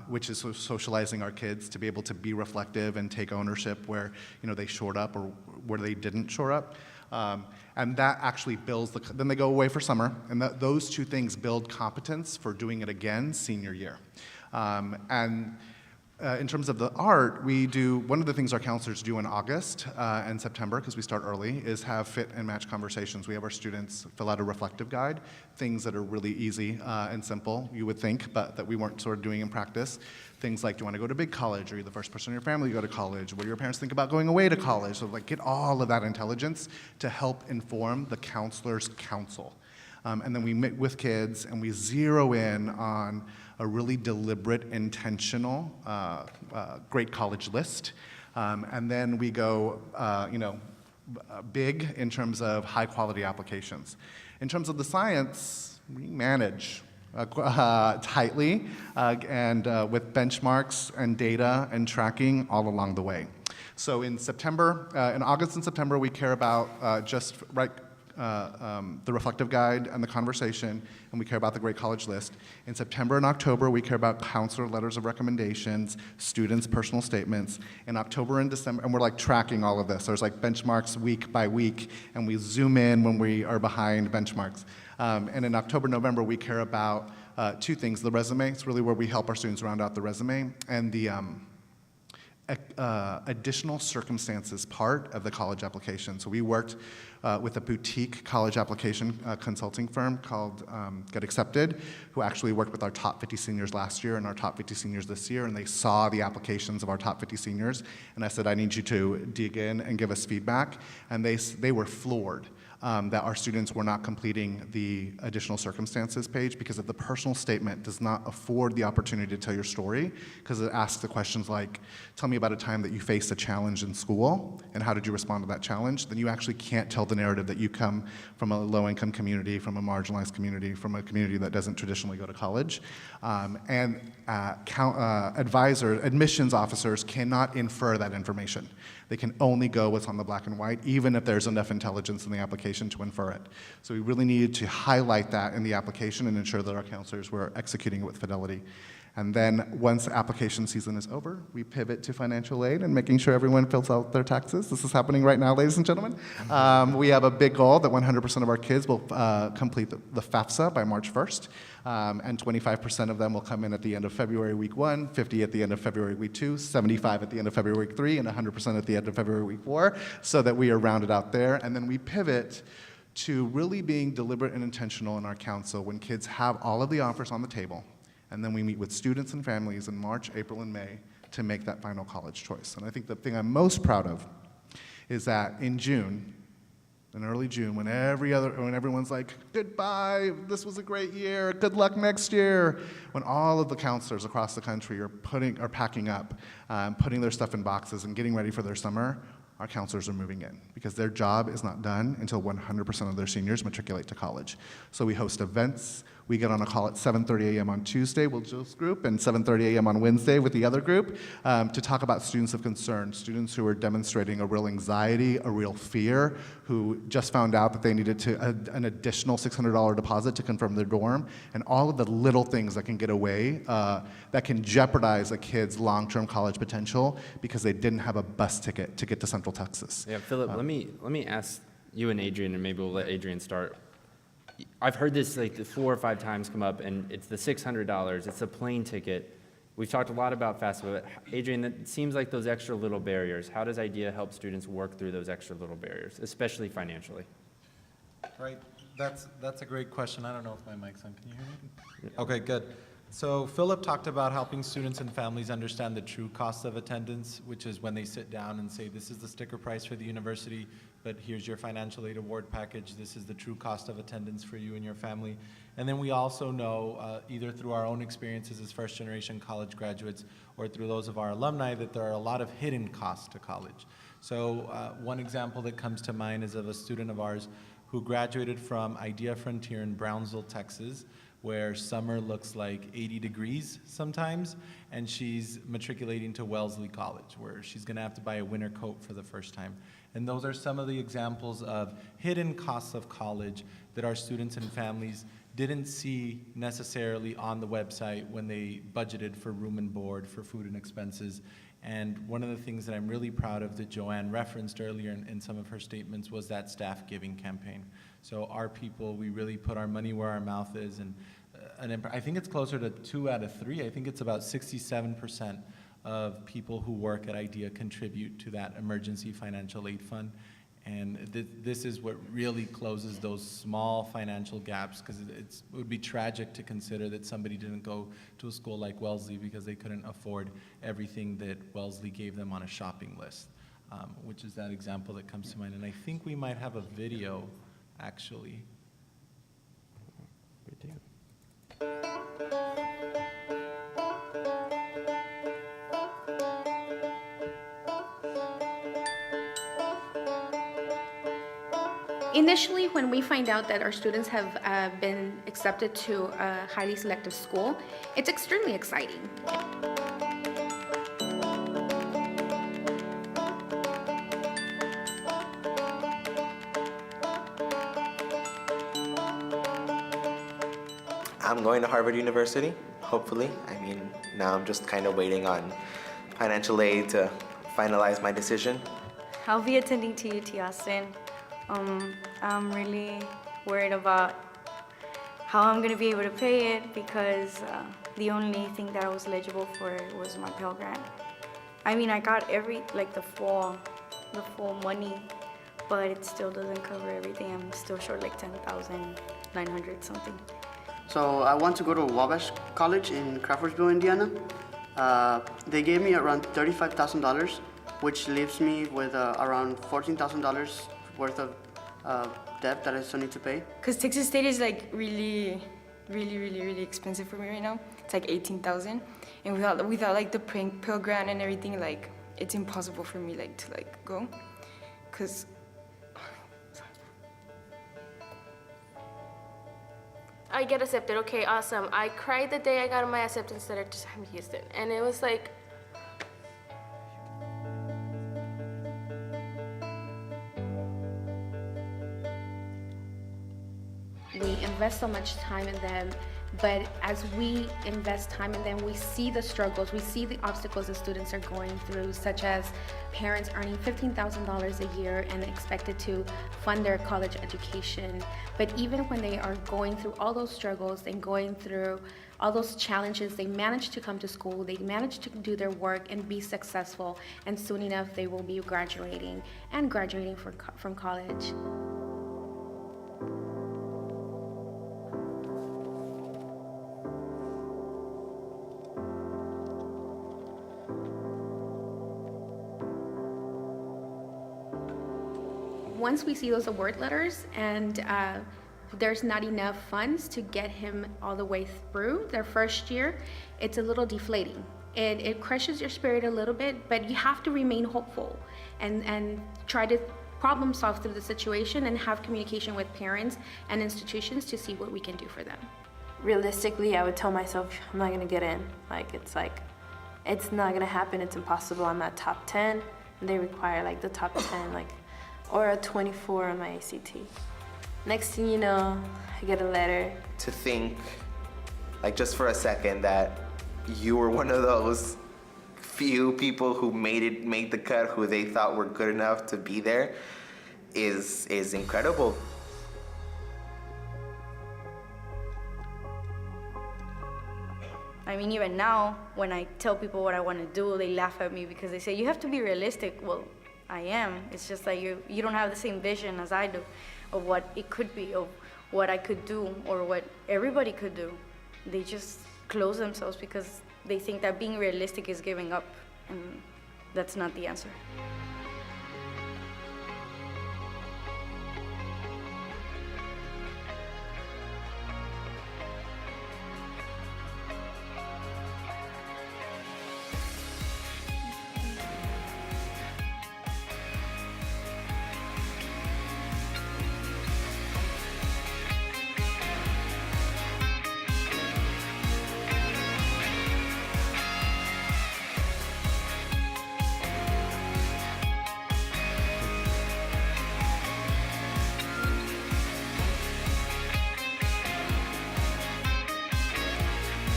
which is socializing our kids to be able to be reflective and take ownership where they shored up or where they didn't shore up. And that actually builds then they go away for summer, and those two things build competence for doing it again senior year. In terms of the art, we do, one of the things our counselors do in August and September, because we start early, is have fit and match conversations. We have our students fill out a reflective guide, things that are really easy and simple, you would think, but that we weren't sort of doing in practice. Things like, do you want to go to big college? Are you the first person in your family to go to college? What do your parents think about going away to college? So get all of that intelligence to help inform the counselor's counsel. And then we meet with kids and we zero in on a really deliberate, intentional, great college list. And then we go, big in terms of high quality applications. In terms of the science, we manage tightly and with benchmarks and data and tracking all along the way. So in August and September, we care about the reflective guide and the conversation, and we care about the great college list. In September and October, we care about counselor letters of recommendations, students' personal statements. In October and December, and we're tracking all of this. There's benchmarks week by week, and we zoom in when we are behind benchmarks. And in October, November, we care about two things. The resume, it's really where we help our students round out the resume, and the additional circumstances part of the college application. So we worked with a boutique college application consulting firm called Get Accepted, who actually worked with our top 50 seniors last year and our top 50 seniors this year, and they saw the applications of our top 50 seniors, and I said, I need you to dig in and give us feedback, and they were floored that our students were not completing the additional circumstances page because of the personal statement does not afford the opportunity to tell your story, because it asks the questions like, tell me about a time that you faced a challenge in school and how did you respond to that challenge. Then you actually can't tell the narrative that you come from a low-income community, from a marginalized community, from a community that doesn't traditionally go to college. Admissions officers cannot infer that information. They can only go what's on the black and white, even if there's enough intelligence in the application to infer it. So we really needed to highlight that in the application and ensure that our counselors were executing it with fidelity. And then once application season is over, we pivot to financial aid and making sure everyone fills out their taxes. This is happening right now, ladies and gentlemen. We have a big goal that 100% of our kids will complete the FAFSA by March 1st. And 25% of them will come in at the end of February week 1, 50 at the end of February week 2, 75 at the end of February week 3, and 100% at the end of February week 4, so that we are rounded out there. And then we pivot to really being deliberate and intentional in our counsel when kids have all of the offers on the table. And then we meet with students and families in March, April, and May to make that final college choice. And I think the thing I'm most proud of is that in June, in early June, when everyone's like, goodbye, this was a great year, good luck next year, when all of the counselors across the country are packing up, putting their stuff in boxes and getting ready for their summer, our counselors are moving in, because their job is not done until 100% of their seniors matriculate to college. So we host events. We get on a call at 7:30 a.m. on Tuesday with Jill's group and 7:30 a.m. on Wednesday with the other group to talk about students of concern, students who are demonstrating a real anxiety, a real fear, who just found out that they needed an additional $600 deposit to confirm their dorm, and all of the little things that can get away, that can jeopardize a kid's long-term college potential because they didn't have a bus ticket to get to Central Texas. Yeah, Philip, let me ask you and Adrian, and maybe we'll let Adrian start. I've heard this 4 or 5 times come up, and it's the $600, it's a plane ticket. We've talked a lot about FAFSA, but Adrian, it seems like those extra little barriers. How does IDEA help students work through those extra little barriers, especially financially? Right, that's a great question. I don't know if my mic's on. Can you hear me? Okay, good. So Philip talked about helping students and families understand the true cost of attendance, which is when they sit down and say, this is the sticker price for the university, but here's your financial aid award package. This is the true cost of attendance for you and your family. And then we also know, either through our own experiences as first-generation college graduates or through those of our alumni, that there are a lot of hidden costs to college. So one example that comes to mind is of a student of ours who graduated from Idea Frontier in Brownsville, Texas, where summer looks like 80 degrees sometimes, and she's matriculating to Wellesley College, where she's gonna have to buy a winter coat for the first time. And those are some of the examples of hidden costs of college that our students and families didn't see necessarily on the website when they budgeted for room and board, for food and expenses. And one of the things that I'm really proud of that Joanne referenced earlier in some of her statements was that staff giving campaign. So our people, we really put our money where our mouth is, and I think it's closer to 2 out of 3. I think it's about 67% of people who work at IDEA contribute to that emergency financial aid fund. And this is what really closes those small financial gaps, because it would be tragic to consider that somebody didn't go to a school like Wellesley because they couldn't afford everything that Wellesley gave them on a shopping list, which is that example that comes to mind. And I think we might have a video, actually. We do. Initially, when we find out that our students have been accepted to a highly selective school, it's extremely exciting. I'm going to Harvard University, hopefully. I mean, now I'm just kind of waiting on financial aid to finalize my decision. I'll be attending TUT Austin. I'm really worried about how I'm gonna be able to pay it, because the only thing that I was eligible for was my Pell Grant. I mean, I got the full money, but it still doesn't cover everything. I'm still short like $10,900 something. So I want to go to Wabash College in Crawfordsville, Indiana. They gave me around $35,000, which leaves me with around $14,000 worth of debt that I still need to pay. Because Texas State is like really expensive for me right now. It's like $18,000, and without like the Pell Grant and everything, like it's impossible for me to go. Cause I get accepted. Okay, awesome. I cried the day I got my acceptance letter to Sam Houston, and it was like, We invest so much time in them, but as we invest time in them, we see the struggles, we see the obstacles the students are going through, such as parents earning $15,000 a year and expected to fund their college education. But even when they are going through all those struggles and going through all those challenges, they manage to come to school, they manage to do their work and be successful, and soon enough they will be graduating from college. Once we see those award letters and there's not enough funds to get him all the way through their first year, it's a little deflating. It crushes your spirit a little bit, but you have to remain hopeful and try to problem solve through the situation and have communication with parents and institutions to see what we can do for them. realistically, I would tell myself I'm not gonna get in. It's not gonna happen. It's impossible. I'm at top 10. And they require the top 10, or a 24 on my ACT. Next thing you know, I get a letter. To think, just for a second, that you were one of those few people who made the cut, who they thought were good enough to be there, is incredible. I mean, even now, when I tell people what I want to do, they laugh at me because they say, you have to be realistic. Well, I am. It's just like you don't have the same vision as I do of what it could be, of what I could do, or what everybody could do. They just close themselves because they think that being realistic is giving up, and that's not the answer.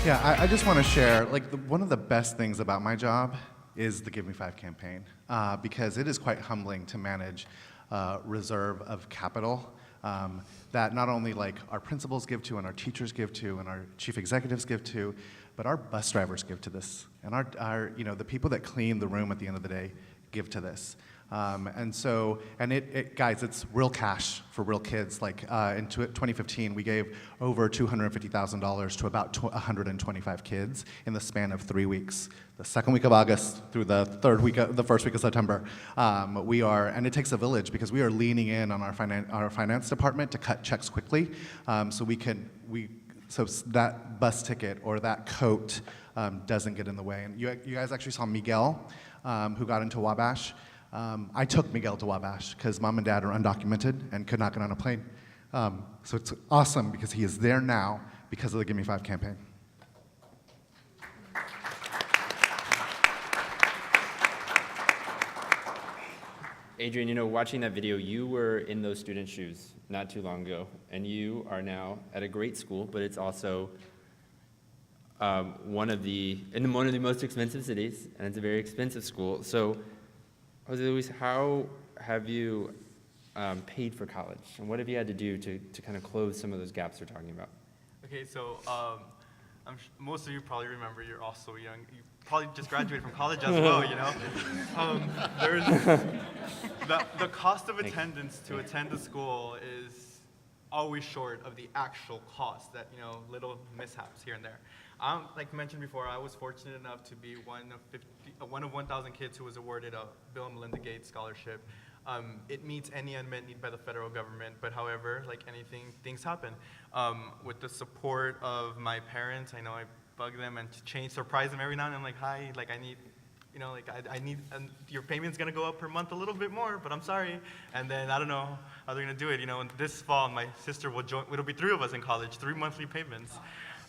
Yeah, I just want to share, like, one of the best things about my job is the Give Me 5 campaign, because it is quite humbling to manage reserve of capital that not only like our principals give to and our teachers give to and our chief executives give to, but our bus drivers give to this, and our the people that clean the room at the end of the day give to this. Guys, it's real cash for real kids. Like in 2015, we gave over $250,000 to about 125 kids in the span of 3 weeks. The second week of August through the first week of September, and it takes a village because we are leaning in on our finance department to cut checks quickly, so that bus ticket or that coat doesn't get in the way. And you guys actually saw Miguel, who got into Wabash. I took Miguel to Wabash because mom and dad are undocumented and could not get on a plane. So it's awesome because he is there now because of the Give Me 5 campaign. Adrian, watching that video, you were in those students' shoes not too long ago, and you are now at a great school, but it's also one of the most expensive cities, and it's a very expensive school. So, Jose Luis, how have you paid for college, and what have you had to do to kind of close some of those gaps we're talking about? Okay, so most of you probably remember, you're also young. You probably just graduated from college as well, There's the cost of attendance to attend the school is always short of the actual cost that, little mishaps here and there. Like mentioned before, I was fortunate enough to be one of 1,000 kids who was awarded a Bill and Melinda Gates scholarship. It meets any unmet need by the federal government, but however, like anything, things happen. With the support of my parents, I know I bug them and surprise them every now and then, like, hi, like I need, I need, and your payment's gonna go up per month a little bit more, but I'm sorry. And then I don't know how they're gonna do it. And this fall, my sister will join, it'll be 3 of us in college, 3 monthly payments.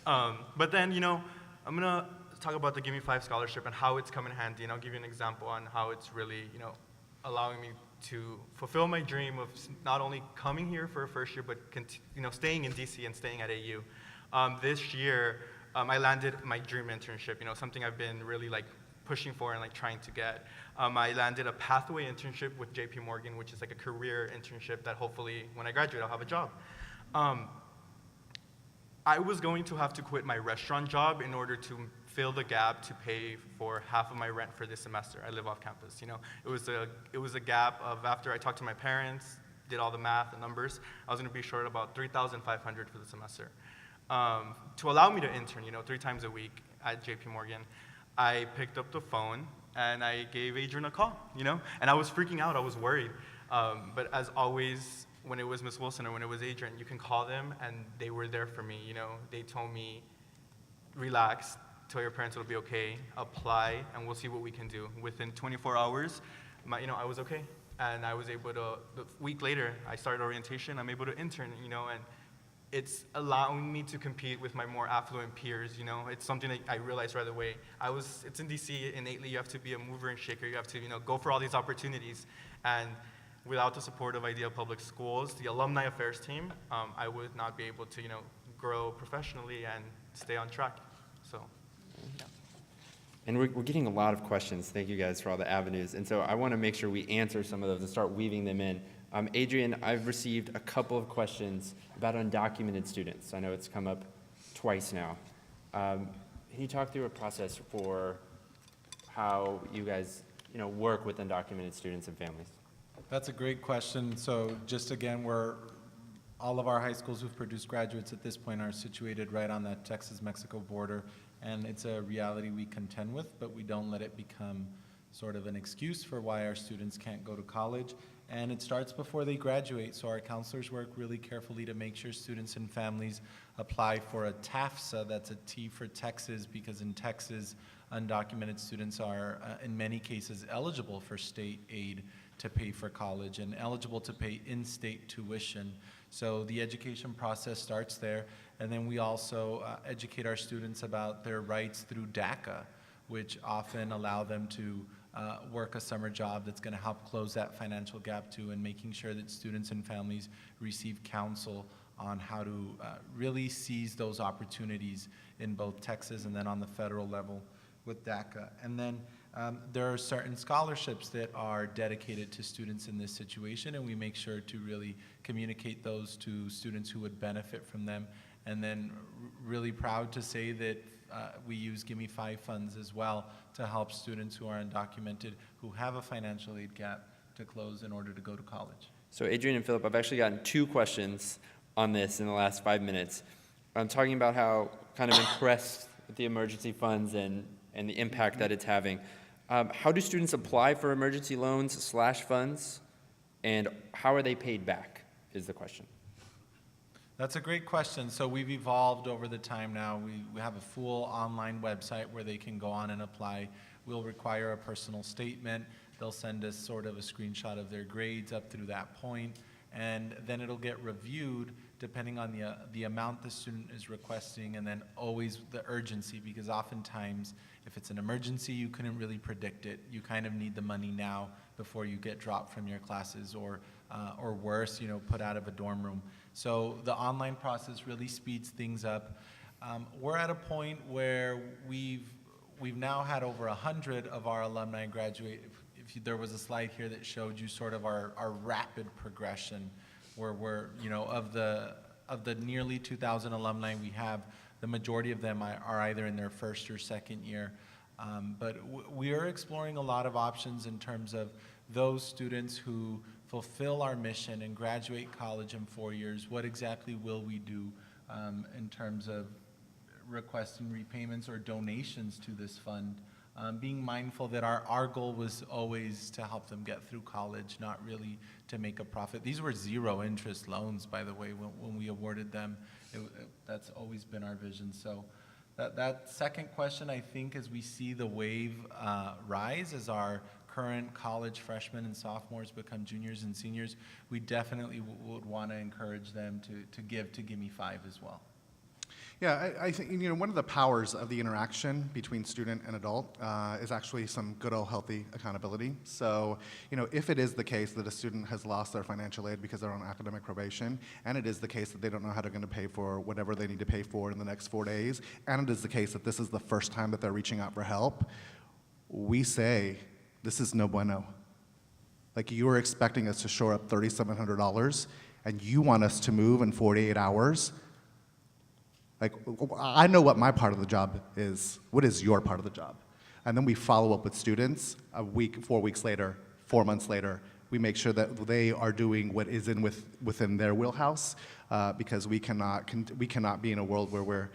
But then, I'm gonna talk about the Give Me 5 scholarship and how it's come in handy, and I'll give you an example on how it's really, allowing me to fulfill my dream of not only coming here for a first year, but staying in DC and staying at AU. This year, I landed my dream internship, something I've been really pushing for and trying to get. I landed a pathway internship with JP Morgan, which is like a career internship that hopefully when I graduate, I'll have a job. I was going to have to quit my restaurant job in order to fill the gap to pay for half of my rent for this semester. I live off campus, It was a gap of, after I talked to my parents, did all the math and numbers, I was gonna be short about $3,500 for the semester. To allow me to intern, 3 times a week at JP Morgan, I picked up the phone and I gave Adrian a call, And I was freaking out, I was worried. But as always, when it was Miss Wilson or when it was Adrian, you can call them and they were there for me, They told me, relax, tell your parents it'll be okay, apply, and we'll see what we can do. Within 24 hours, I was okay. And I was able to, the week later, I started orientation, I'm able to intern, and it's allowing me to compete with my more affluent peers, It's something that I realized right away. It's in DC, innately, you have to be a mover and shaker, you have to, go for all these opportunities. And without the support of Idea Public Schools, the alumni affairs team, I would not be able to, grow professionally and stay on track, so. Yeah. And we're getting a lot of questions. Thank you guys for all the avenues. And so I want to make sure we answer some of those and start weaving them in. Adrian, I've received a couple of questions about undocumented students. I know it's come up twice now. Can you talk through a process for how you guys, work with undocumented students and families? That's a great question. So just again, we're All of our high schools who've produced graduates at this point are situated right on the Texas-Mexico border, and it's a reality we contend with, but we don't let it become sort of an excuse for why our students can't go to college. And it starts before they graduate, so our counselors work really carefully to make sure students and families apply for a TAFSA. That's a T for Texas, because in Texas, undocumented students are, in many cases, eligible for state aid to pay for college and eligible to pay in-state tuition. So the education process starts there, and then we also educate our students about their rights through DACA, which often allow them to work a summer job that's going to help close that financial gap too, and making sure that students and families receive counsel on how to really seize those opportunities in both Texas and then on the federal level with DACA. And then there are certain scholarships that are dedicated to students in this situation, and we make sure to really communicate those to students who would benefit from them. And then really proud to say that we use Gimme 5 funds as well to help students who are undocumented who have a financial aid gap to close in order to go to college. So Adrian and Philip, I've actually gotten 2 questions on this in the last 5 minutes. I'm talking about how kind of impressed with the emergency funds and the impact that it's having. How do students apply for emergency loans / funds, and how are they paid back is the question. That's a great question. So we've evolved over the time now. We have a full online website where they can go on and apply. We'll require a personal statement. They'll send us sort of a screenshot of their grades up through that point, and then it'll get reviewed depending on the amount the student is requesting, and then always the urgency, because oftentimes if it's an emergency, you couldn't really predict it. You kind of need the money now before you get dropped from your classes, or worse, put out of a dorm room. So the online process really speeds things up. We're at a point where we've now had over 100 of our alumni graduate. If there was a slide here that showed you sort of our rapid progression, where we're, of the nearly 2,000 alumni we have, the majority of them are either in their first or second year. But we are exploring a lot of options in terms of those students who fulfill our mission and graduate college in 4 years. What exactly will we do in terms of requesting repayments or donations to this fund? Being mindful that our goal was always to help them get through college, not really to make a profit. These were 0 interest loans, by the way, when we awarded them. That's always been our vision. So that second question, I think, as we see the wave rise, as our current college freshmen and sophomores become juniors and seniors, we definitely would want to encourage them to give to Gimme 5 as well. Yeah, I think one of the powers of the interaction between student and adult is actually some good old healthy accountability. So, if it is the case that a student has lost their financial aid because they're on academic probation, and it is the case that they don't know how they're going to pay for whatever they need to pay for in the next 4 days, and it is the case that this is the first time that they're reaching out for help, we say, this is no bueno. Like, you are expecting us to shore up $3,700, and you want us to move in 48 hours. Like, I know what my part of the job is. What is your part of the job? And then we follow up with students a week, 4 weeks later, 4 months later. We make sure that they are doing what is within their wheelhouse, because we cannot be in a world where we're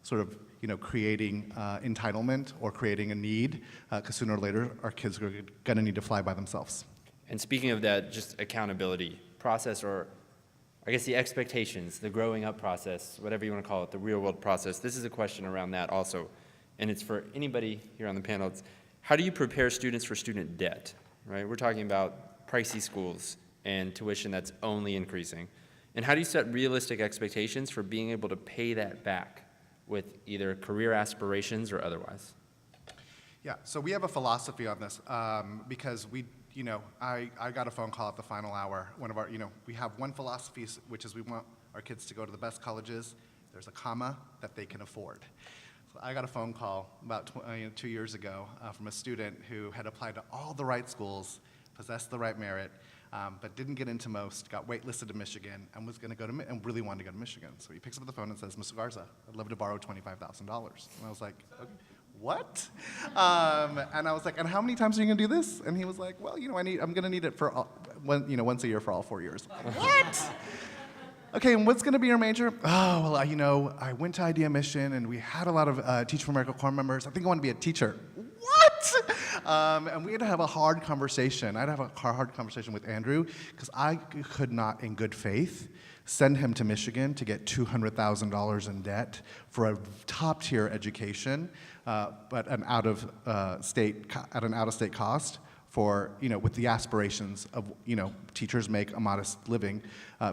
sort of creating entitlement or creating a need, because sooner or later our kids are going to need to fly by themselves. And speaking of that, just accountability process, or I guess the expectations, the growing up process, whatever you want to call it, the real world process. This is a question around that also, and it's for anybody here on the panel. It's, how do you prepare students for student debt, right? We're talking about pricey schools and tuition that's only increasing. And how do you set realistic expectations for being able to pay that back with either career aspirations or otherwise? Yeah, so we have a philosophy on this, because I got a phone call at the final hour. We have one philosophy, which is we want our kids to go to the best colleges. There's a comma that they can afford. So I got a phone call about 2 years ago from a student who had applied to all the right schools, possessed the right merit, but didn't get into most, got waitlisted to Michigan, and was going to go to and really wanted to go to Michigan. So he picks up the phone and says, "Mr. Garza, I'd love to borrow $25,000." And I was like, okay. What? And I was like, and how many times are you gonna do this? And he was like, well, I'm gonna need it for once a year for all 4 years. What? Okay, and what's going to be your major? Oh, well, I went to Idea Mission, and we had a lot of Teach for America Corps members. I think I want to be a teacher. What? And we had to have a hard conversation. I had to have a hard conversation with Andrew, because I could not, in good faith, send him to Michigan to get $200,000 in debt for a top-tier education, but an out-of-state cost. For, with the aspirations of, teachers make a modest living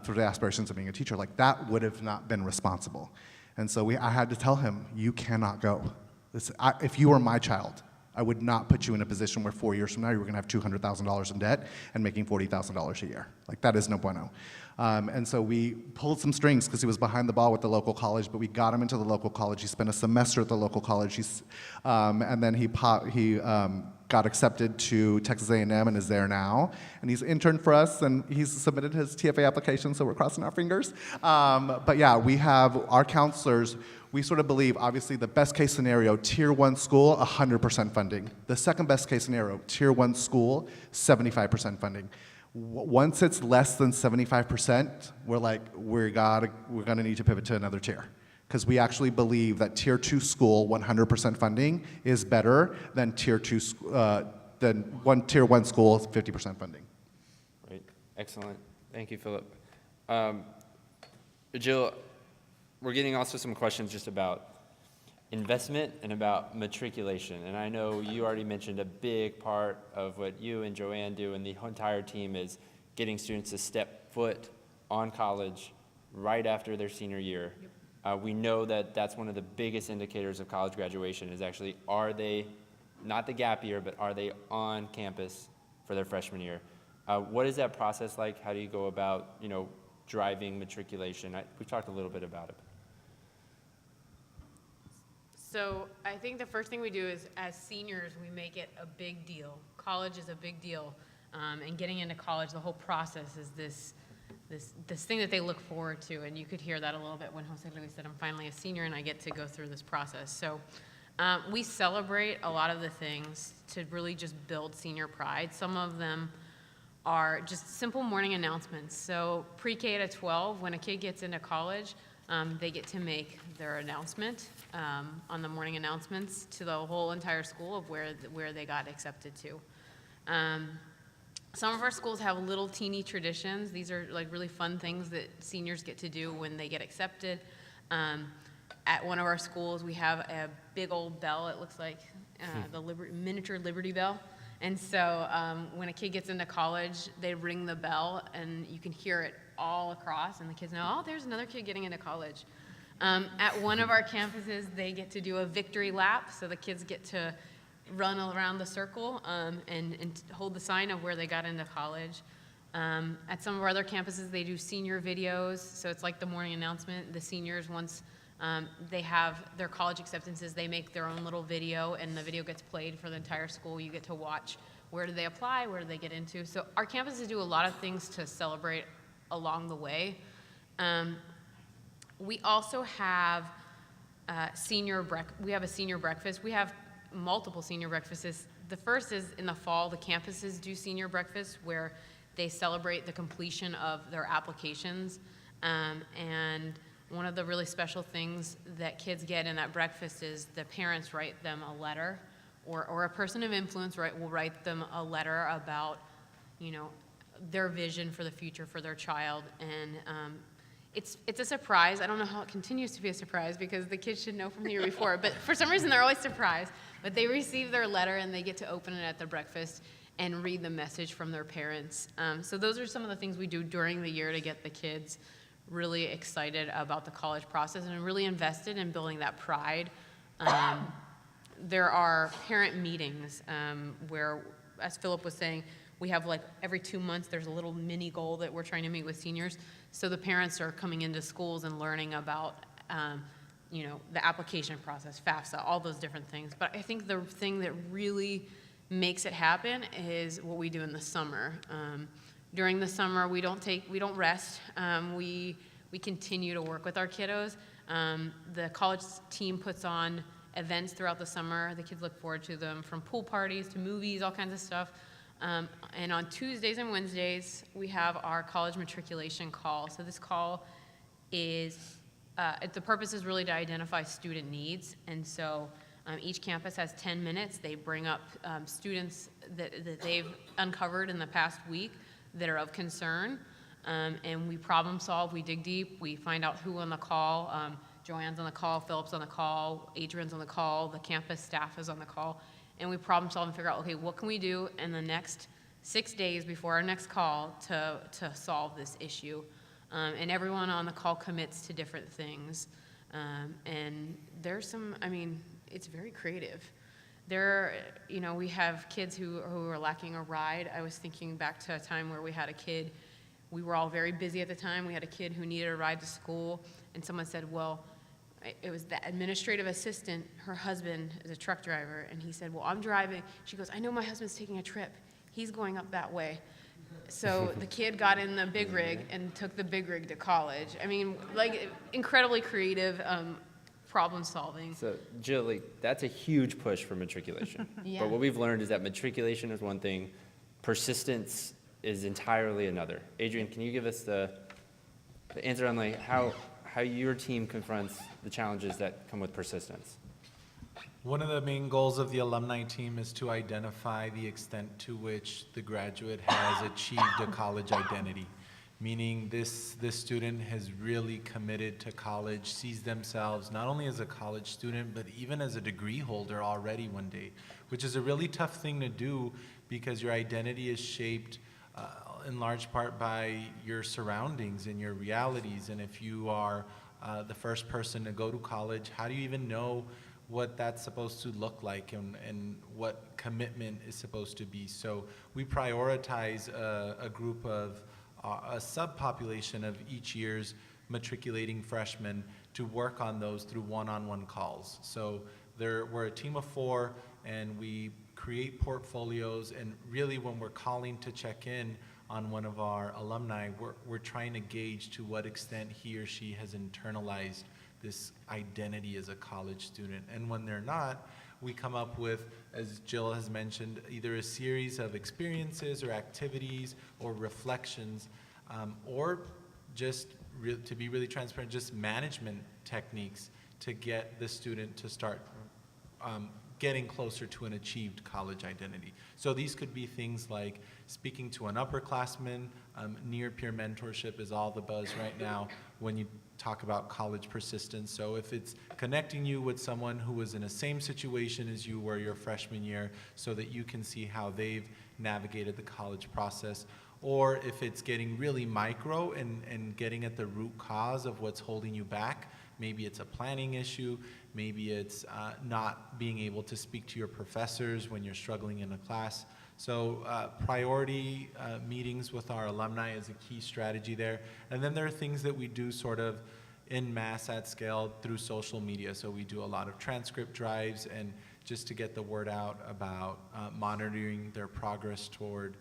for the aspirations of being a teacher. Like, that would have not been responsible. And so I had to tell him, you cannot go. If you were my child, I would not put you in a position where 4 years from now you were going to have $200,000 in debt and making $40,000 a year. Like, that is no bueno. And so we pulled some strings because he was behind the ball with the local college, but we got him into the local college. He spent a semester at the local college, and then he got accepted to Texas A&M and is there now. And he's interned for us, and he's submitted his TFA application, so we're crossing our fingers. But yeah, we have our counselors. We sort of believe, obviously, the best case scenario, Tier 1 school, 100% funding. The second best case scenario, Tier 1 school, 75% funding. Once it's less than 75%, we're gonna need to pivot to another tier. Because we actually believe that Tier 2 school, 100% funding, is better than Tier 2, Tier 1 school, 50% funding. Right, excellent. Thank you, Philip. Jill, we're getting also some questions just about investment and about matriculation. And I know you already mentioned a big part of what you and Joanne do and the entire team is getting students to step foot on college right after their senior year. We know that that's one of the biggest indicators of college graduation is actually, are they, not the gap year, but are they on campus for their freshman year? What is that process like? How do you go about, driving matriculation? We talked a little bit about it. So I think the first thing we do is, as seniors, we make it a big deal. College is a big deal, and getting into college, the whole process is this thing that they look forward to, and you could hear that a little bit when Jose Luis said, I'm finally a senior and I get to go through this process. So we celebrate a lot of the things to really just build senior pride. Some of them are just simple morning announcements. So pre-K to 12, when a kid gets into college, they get to make their announcement on the morning announcements to the whole entire school of where they got accepted to. Some of our schools have little teeny traditions. These are like really fun things that seniors get to do when they get accepted. At one of our schools, we have a big old bell. It looks like the miniature Liberty Bell. And so when a kid gets into college, they ring the bell, and you can hear it all across, and the kids know, oh, there's another kid getting into college. At one of our campuses, they get to do a victory lap, so the kids get to run around the circle and hold the sign of where they got into college. At some of our other campuses, they do senior videos, so it's like the morning announcement. The seniors, once they have their college acceptances, they make their own little video, and the video gets played for the entire school. You get to watch where do they apply, where do they get into. So our campuses do a lot of things to celebrate along the way. We also have a senior breakfast. We have multiple senior breakfasts. The first is in the fall, the campuses do senior breakfasts where they celebrate the completion of their applications. And one of the really special things that kids get in that breakfast is the parents write them a letter, or a person of influence will write them a letter about, their vision for the future for their child. And it's a surprise. I don't know how it continues to be a surprise because the kids should know from the year before, but for some reason they're always surprised. But they receive their letter and they get to open it at the breakfast and read the message from their parents. So those are some of the things we do during the year to get the kids really excited about the college process and really invested in building that pride. There are parent meetings where, as Philip was saying, we have like every 2 months there's a little mini goal that we're trying to meet with seniors. So the parents are coming into schools and learning about the application process, FAFSA, all those different things. But I think the thing that really makes it happen is what we do in the summer. During the summer, we don't rest. We continue to work with our kiddos. The college team puts on events throughout the summer. The kids look forward to them, from pool parties to movies, all kinds of stuff. And on Tuesdays and Wednesdays, we have our college matriculation call. So this call is, the purpose is really to identify student needs. And so each campus has 10 minutes. They bring up students that they've uncovered in the past week that are of concern. And we problem solve, we dig deep, we find out who on the call. Joanne's on the call, Philip's on the call, Adrian's on the call, the campus staff is on the call. And we problem solve and figure out, okay, what can we do in the next 6 days before our next call to solve this issue? And everyone on the call commits to different things. And there's some, I mean, it's very creative. We have kids who are lacking a ride. I was thinking back to a time where we had a kid, we were all very busy at the time. We had a kid who needed a ride to school, and someone said, well, it was the administrative assistant, her husband is a truck driver, and he said, well, I'm driving. She goes, I know my husband's taking a trip. He's going up that way. So the kid got in the big rig and took the big rig to college. I mean, like, incredibly creative problem solving. So Jill, that's a huge push for matriculation. Yeah. But what we've learned is that matriculation is one thing, persistence is entirely another. Adrian, can you give us the answer on how your team confronts the challenges that come with persistence? One of the main goals of the alumni team is to identify the extent to which the graduate has achieved a college identity, meaning this student has really committed to college, sees themselves not only as a college student, but even as a degree holder already one day, which is a really tough thing to do because your identity is shaped in large part by your surroundings and your realities. And if you are the first person to go to college, how do you even know what that's supposed to look like and what commitment is supposed to be? So we prioritize a group of a subpopulation of each year's matriculating freshmen to work on those through one-on-one calls. So we're a team of 4, and we create portfolios, and really when we're calling to check in on one of our alumni, we're trying to gauge to what extent he or she has internalized this identity as a college student. And when they're not, we come up with, as Jill has mentioned, either a series of experiences or activities or reflections, or just to be really transparent, just management techniques to get the student to start getting closer to an achieved college identity. So these could be things like speaking to an upperclassman. Near-peer mentorship is all the buzz right now when you talk about college persistence. So if it's connecting you with someone who was in the same situation as you were your freshman year so that you can see how they've navigated the college process, or if it's getting really micro and getting at the root cause of what's holding you back. Maybe it's a planning issue, maybe it's not being able to speak to your professors when you're struggling in a class. So priority meetings with our alumni is a key strategy there. And then there are things that we do sort of en masse at scale through social media. So we do a lot of transcript drives and just to get the word out about monitoring their progress toward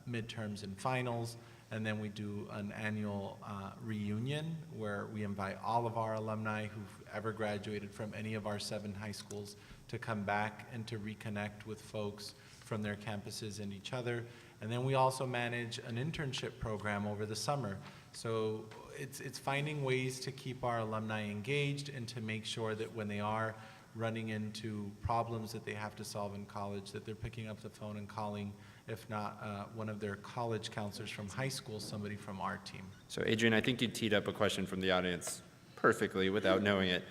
midterms and finals. And then we do an annual reunion where we invite all of our alumni who've ever graduated from any of our 7 high schools to come back and to reconnect with folks from their campuses and each other. And then we also manage an internship program over the summer. So it's finding ways to keep our alumni engaged and to make sure that when they are running into problems that they have to solve in college, that they're picking up the phone and calling, if not one of their college counselors from high school, somebody from our team. So Adrian, I think you teed up a question from the audience perfectly without knowing it.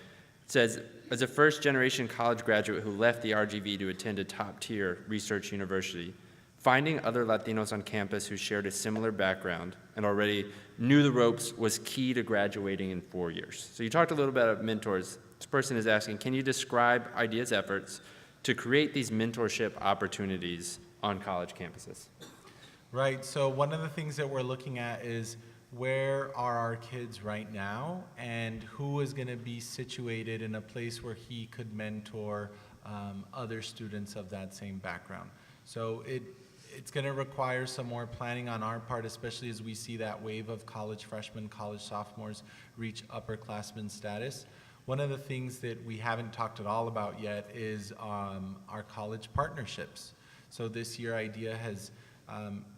It says, as a first-generation college graduate who left the RGV to attend a top-tier research university, finding other Latinos on campus who shared a similar background and already knew the ropes was key to graduating in 4 years. So you talked a little bit about mentors. This person is asking, can you describe IDEA's efforts to create these mentorship opportunities on college campuses? Right, so one of the things that we're looking at is where are our kids right now and who is going to be situated in a place where he could mentor other students of that same background. So it's going to require some more planning on our part, especially as we see that wave of college freshmen, college sophomores reach upperclassmen status. One of the things that we haven't talked at all about yet is our college partnerships. So this year IDEA has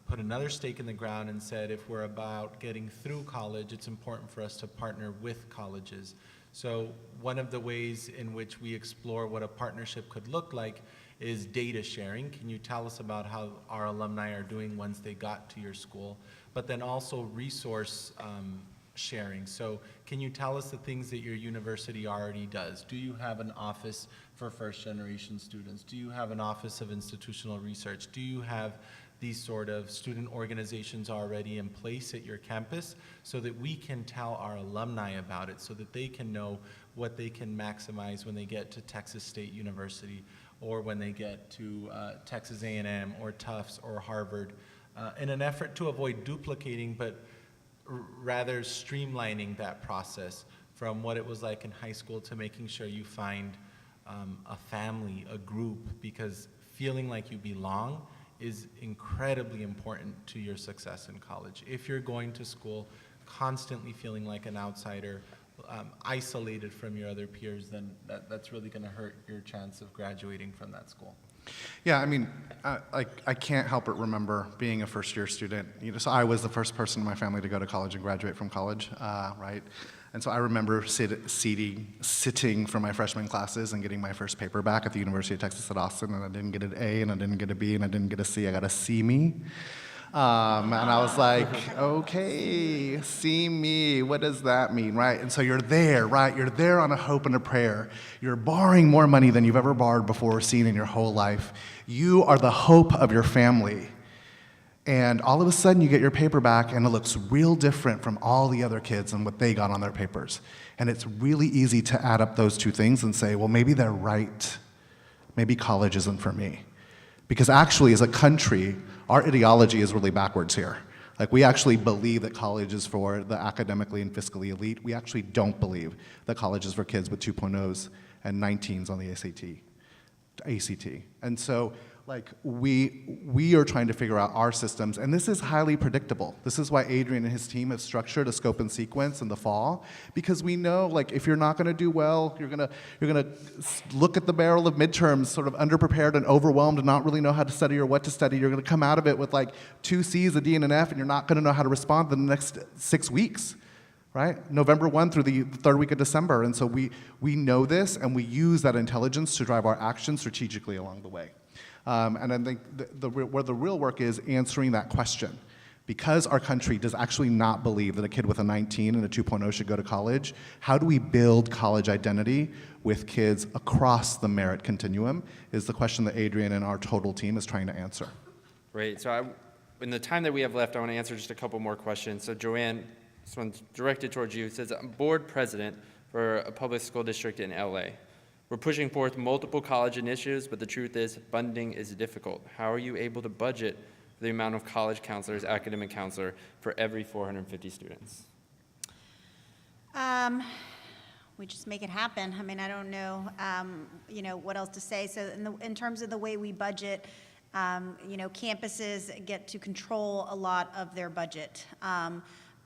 put another stake in the ground and said, if we're about getting through college, it's important for us to partner with colleges. So one of the ways in which we explore what a partnership could look like is data sharing. Can you tell us about how our alumni are doing once they got to your school? But then also resource sharing. So can you tell us the things that your university already does? Do you have an office for first generation students? Do you have an office of institutional research? Do you have these sort of student organizations already in place at your campus so that we can tell our alumni about it, so that they can know what they can maximize when they get to Texas State University or when they get to Texas A&M or Tufts or Harvard, in an effort to avoid duplicating, but rather streamlining that process from what it was like in high school to making sure you find a family, a group, because feeling like you belong is incredibly important to your success in college. If you're going to school constantly feeling like an outsider, isolated from your other peers, then that's really going to hurt your chance of graduating from that school. Yeah, I mean, I can't help but remember being a first-year student. So I was the first person in my family to go to college and graduate from college, right? And so I remember sitting for my freshman classes and getting my first paper back at the University of Texas at Austin, and I didn't get an A, and I didn't get a B, and I didn't get a C. I got a C me. And I was like, okay, see me, what does that mean, right? And so you're there, right? You're there on a hope and a prayer. You're borrowing more money than you've ever borrowed before or seen in your whole life. You are the hope of your family. And all of a sudden you get your paper back and it looks real different from all the other kids and what they got on their papers. And it's really easy to add up those two things and say, well, maybe they're right. Maybe college isn't for me. Because actually, as a country, our ideology is really backwards here. Like, we actually believe that college is for the academically and fiscally elite. We actually don't believe that college is for kids with 2.0s and 19s on the ACT. And so, like, we are trying to figure out our systems, and this is highly predictable. This is why Adrian and his team have structured a scope and sequence in the fall, because we know, like, if you're not going to do well, you're gonna look at the barrel of midterms sort of underprepared and overwhelmed and not really know how to study or what to study. You're going to come out of it with like 2 C's, a D, and an F, and you're not going to know how to respond in the next 6 weeks. Right? November 1 through the third week of December. And so we know this, and we use that intelligence to drive our actions strategically along the way. And I think where the real work is answering that question. Because our country does actually not believe that a kid with a 19 and a 2.0 should go to college, how do we build college identity with kids across the merit continuum is the question that Adrian and our total team is trying to answer. Right, so in the time that we have left, I want to answer just a couple more questions. So Joanne, this one's directed towards you. It says, I'm board president for a public school district in LA. We're pushing forth multiple college initiatives, but the truth is funding is difficult. How are you able to budget for the amount of college counselors, academic counselor, for every 450 students? We just make it happen. I mean, I don't know, what else to say. So in terms of the way we budget, campuses get to control a lot of their budget.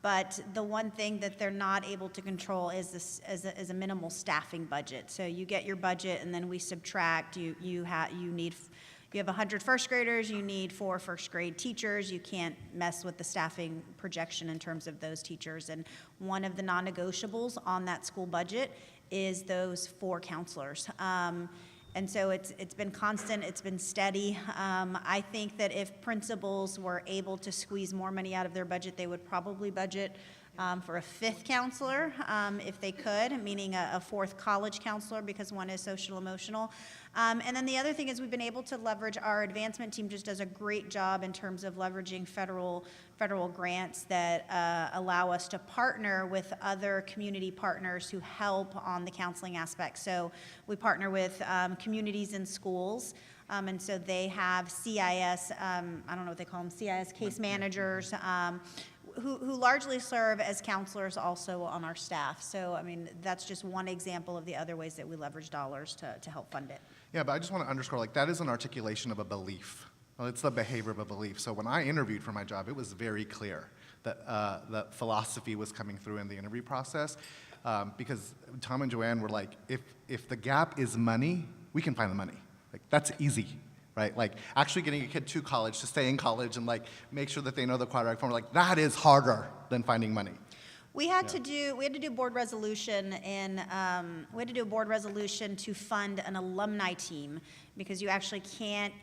But the one thing that they're not able to control is a minimal staffing budget. So you get your budget, and then we subtract. You have 100 first graders. You need 4 first grade teachers. You can't mess with the staffing projection in terms of those teachers. And one of the non-negotiables on that school budget is those 4 counselors. And so it's been constant, it's been steady. I think that if principals were able to squeeze more money out of their budget, they would probably budget for a 5th counselor if they could, meaning a 4th college counselor, because one is social emotional. And then the other thing is we've been able to leverage, our advancement team just does a great job in terms of leveraging federal grants that allow us to partner with other community partners who help on the counseling aspect. So we partner with communities and schools, and so they have CIS, I don't know what they call them, CIS case managers, who largely serve as counselors also on our staff. So, I mean, that's just one example of the other ways that we leverage dollars to help fund it. Yeah, but I just want to underscore, like, that is an articulation of a belief. Well, it's the behavior of a belief. So when I interviewed for my job, it was very clear that that philosophy was coming through in the interview process, because Tom and Joanne were like, if the gap is money, we can find the money. Like, that's easy, right? Like actually getting a kid to college, to stay in college, and like make sure that they know the quadratic formula, like that is harder than finding money. We had to do board resolution and we had to do a board resolution to fund an alumni team because you actually can't,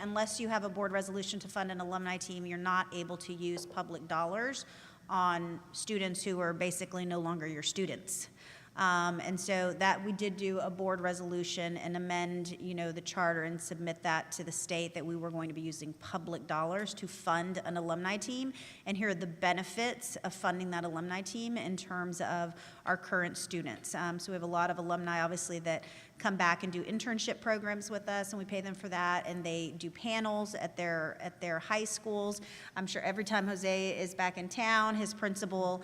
unless you have a board resolution to fund an alumni team, you're not able to use public dollars on students who are basically no longer your students. And so that we did do a board resolution and amend, the charter and submit that to the state that we were going to be using public dollars to fund an alumni team. And here are the benefits of funding that alumni team in terms of our current students. So we have a lot of alumni, obviously, that come back and do internship programs with us, and we pay them for that, and they do panels at their high schools. I'm sure every time Jose is back in town, his principal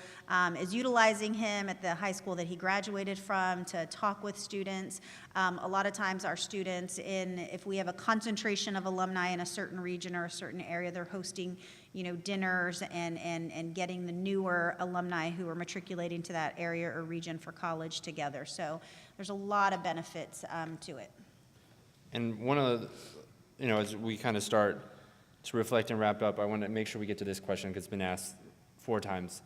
is utilizing him at the high school that he graduated from to talk with students. A lot of times our students, if we have a concentration of alumni in a certain region or a certain area, they're hosting dinners and getting the newer alumni who are matriculating to that area or region for college together. So there's a lot of benefits to it. And one of the, as we kind of start to reflect and wrap up, I want to make sure we get to this question because it's been asked 4 times.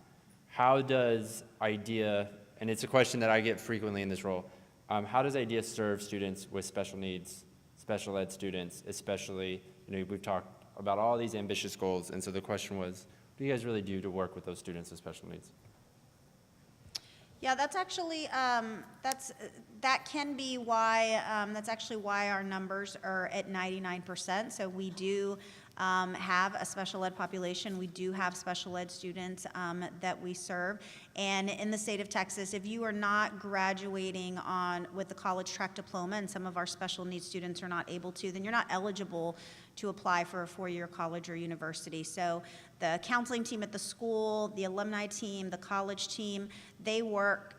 How does IDEA, and it's a question that I get frequently in this role, how does IDEA serve students with special needs, special ed students, especially, we've talked about all these ambitious goals, and so the question was, what do you guys really do to work with those students with special needs? Yeah, that's actually, that can be why, that's actually why our numbers are at 99%. So we do have a special ed population. We do have special ed students that we serve. And in the state of Texas, if you are not graduating with the college track diploma, and some of our special needs students are not able to, then you're not eligible to apply for a 4-year college or university. So the counseling team at the school, the alumni team, the college team, they work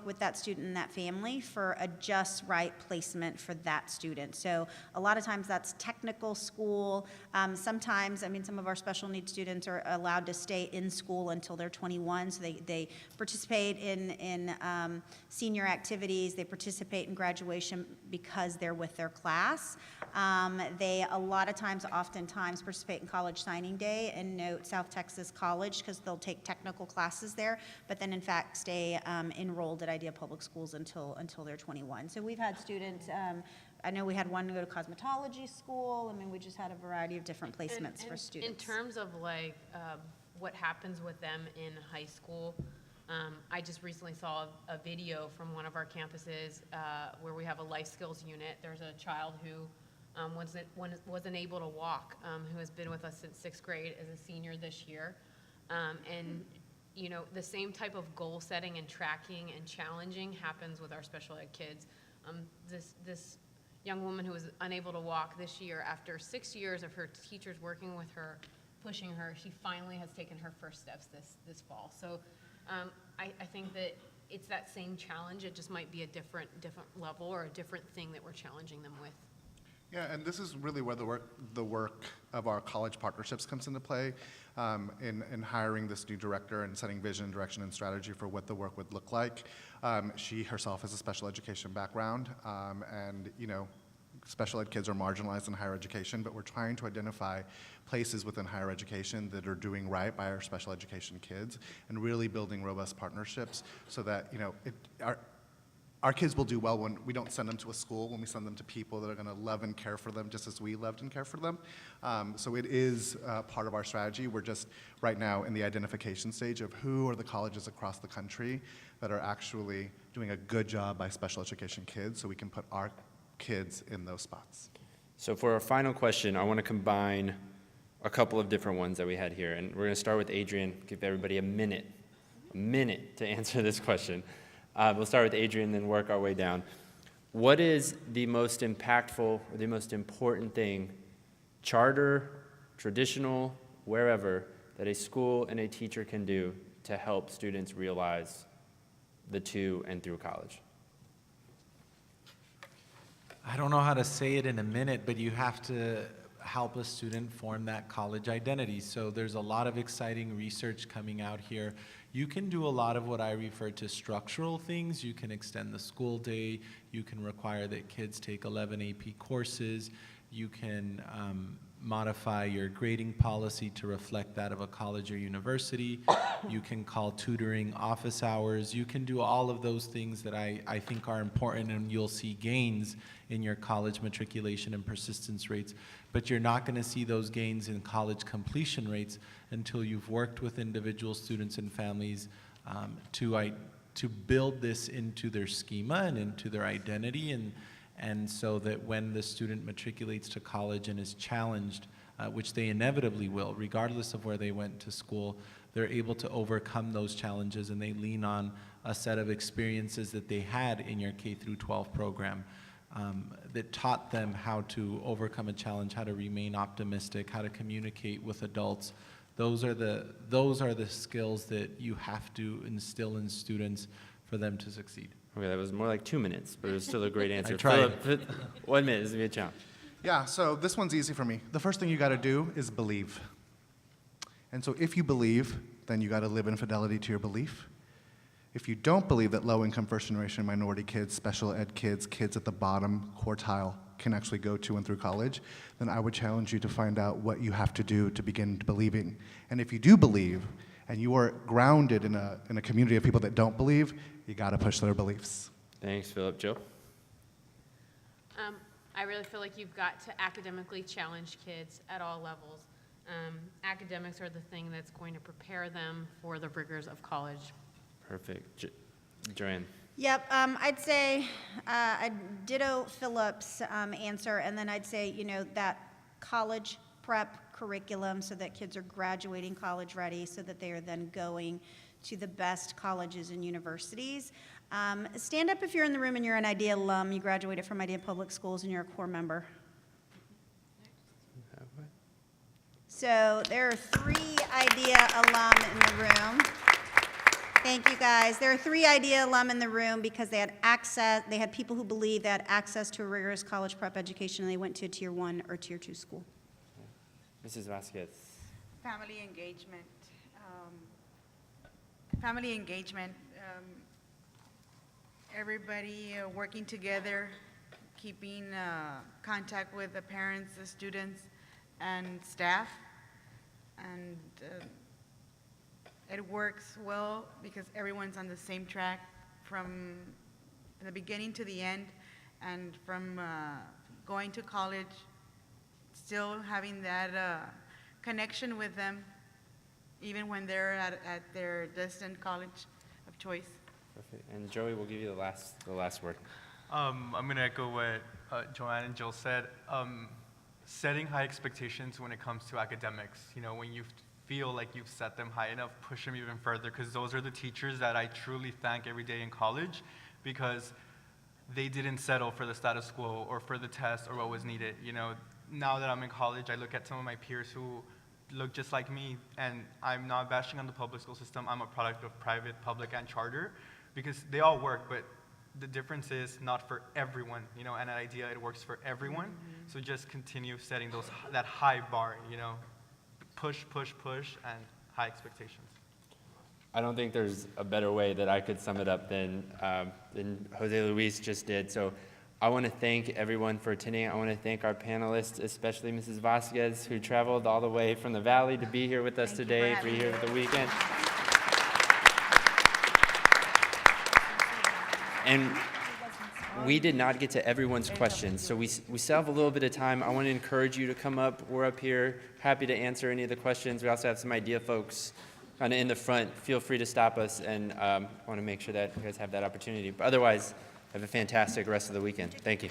with that student and that family for a just right placement for that student. So a lot of times that's technical school. Sometimes, some of our special needs students are allowed to stay in school until they're 21, so they participate in senior activities, they participate in graduation because they're with their class. They a lot of times, oftentimes, participate in college signing day and note South Texas College because they'll take technical classes there, but then in fact stay enrolled at IDEA Public Schools until they're 21. So we've had students, I know we had one go to cosmetology school. We just had a variety of different placements for students. In terms of what happens with them in high school, I just recently saw a video from one of our campuses where we have a life skills unit. There's a child who wasn't able to walk, who has been with us since 6th grade, as a senior this year. And the same type of goal setting and tracking and challenging happens with our special ed kids. This young woman who was unable to walk this year, after 6 years of her teachers working with her, pushing her, she finally has taken her first steps this fall. So I think that it's that same challenge. It just might be a different level or a different thing that we're challenging them with. Yeah, and this is really where the work of our college partnerships comes into play, in hiring this new director and setting vision, direction, and strategy for what the work would look like. She herself has a special education background, and special ed kids are marginalized in higher education, but we're trying to identify places within higher education that are doing right by our special education kids and really building robust partnerships so that our kids will do well when we don't send them to a school, when we send them to people that are going to love and care for them just as we loved and care for them. So it is part of our strategy. We're just right now in the identification stage of who are the colleges across the country that are actually doing a good job by special education kids so we can put our kids in those spots. So for our final question, I want to combine a couple of different ones that we had here. And we're going to start with Adrian, give everybody a minute to answer this question. We'll start with Adrian, then work our way down. What is the most impactful or the most important thing, charter, traditional, wherever, that a school and a teacher can do to help students realize the to and through college? I don't know how to say it in a minute, but you have to help a student form that college identity. So there's a lot of exciting research coming out here. You can do a lot of what I refer to structural things. You can extend the school day. You can require that kids take 11 AP courses. You can modify your grading policy to reflect that of a college or university. You can call tutoring office hours. You can do all of those things that I think are important, and you'll see gains in your college matriculation and persistence rates. But you're not going to see those gains in college completion rates until you've worked with individual students and families to build this into their schema and into their identity, and so that when the student matriculates to college and is challenged, which they inevitably will, regardless of where they went to school, they're able to overcome those challenges, and they lean on a set of experiences that they had in your K through 12 program that taught them how to overcome a challenge, how to remain optimistic, how to communicate with adults. Those are the skills that you have to instill in students for them to succeed. Okay, that was more like 2 minutes, but it was still a great answer. I tried. Philip, 1 minute, this is gonna be a challenge. Yeah, so this one's easy for me. The first thing you gotta do is believe. And so if you believe, then you gotta live in fidelity to your belief. If you don't believe that low-income first-generation minority kids, special ed kids, kids at the bottom quartile can actually go to and through college, then I would challenge you to find out what you have to do to begin believing. And if you do believe, and you are grounded in a community of people that don't believe, you gotta push their beliefs. Thanks, Philip. Joe? I really feel like you've got to academically challenge kids at all levels. Academics are the thing that's going to prepare them for the rigors of college. Perfect. Joanne? Yep, I'd say I'd ditto Philip's answer, and then I'd say, that college prep curriculum so that kids are graduating college ready so that they are then going to the best colleges and universities. Stand up if you're in the room and you're an IDEA alum, you graduated from IDEA Public Schools and you're a core member. So there are 3 IDEA alum in the room. Thank you, guys. There are 3 IDEA alum in the room because they had access, they had people who believe they had access to a rigorous college prep education and they went to a Tier 1 or Tier 2 school. Mrs. Vasquez? Family engagement. Family engagement. Everybody working together, keeping contact with the parents, the students, and staff. And it works well because everyone's on the same track from the beginning to the end, and from going to college, still having that connection with them, even when they're at their distant college of choice. Perfect. And Joey, we'll give you the last word. I'm going to echo what Joanne and Jill said. Setting high expectations when it comes to academics. When you feel like you've set them high enough, push them even further, because those are the teachers that I truly thank every day in college, because they didn't settle for the status quo or for the test or what was needed. Now that I'm in college, I look at some of my peers who look just like me, and I'm not bashing on the public school system. I'm a product of private, public, and charter, because they all work, but the difference is not for everyone, and at IDEA it works for everyone. Mm-hmm. So just continue setting that high bar, push, push, push, and high expectations. I don't think there's a better way that I could sum it up than Jose Luis just did. So I want to thank everyone for attending. I want to thank our panelists, especially Mrs. Vasquez, who traveled all the way from the Valley to be here with us today, to be here for the weekend. And we did not get to everyone's questions, so we still have a little bit of time. I want to encourage you to come up. We're up here, happy to answer any of the questions. We also have some IDEA folks kind of in the front. Feel free to stop us, and want to make sure that you guys have that opportunity. But otherwise, have a fantastic rest of the weekend. Thank you.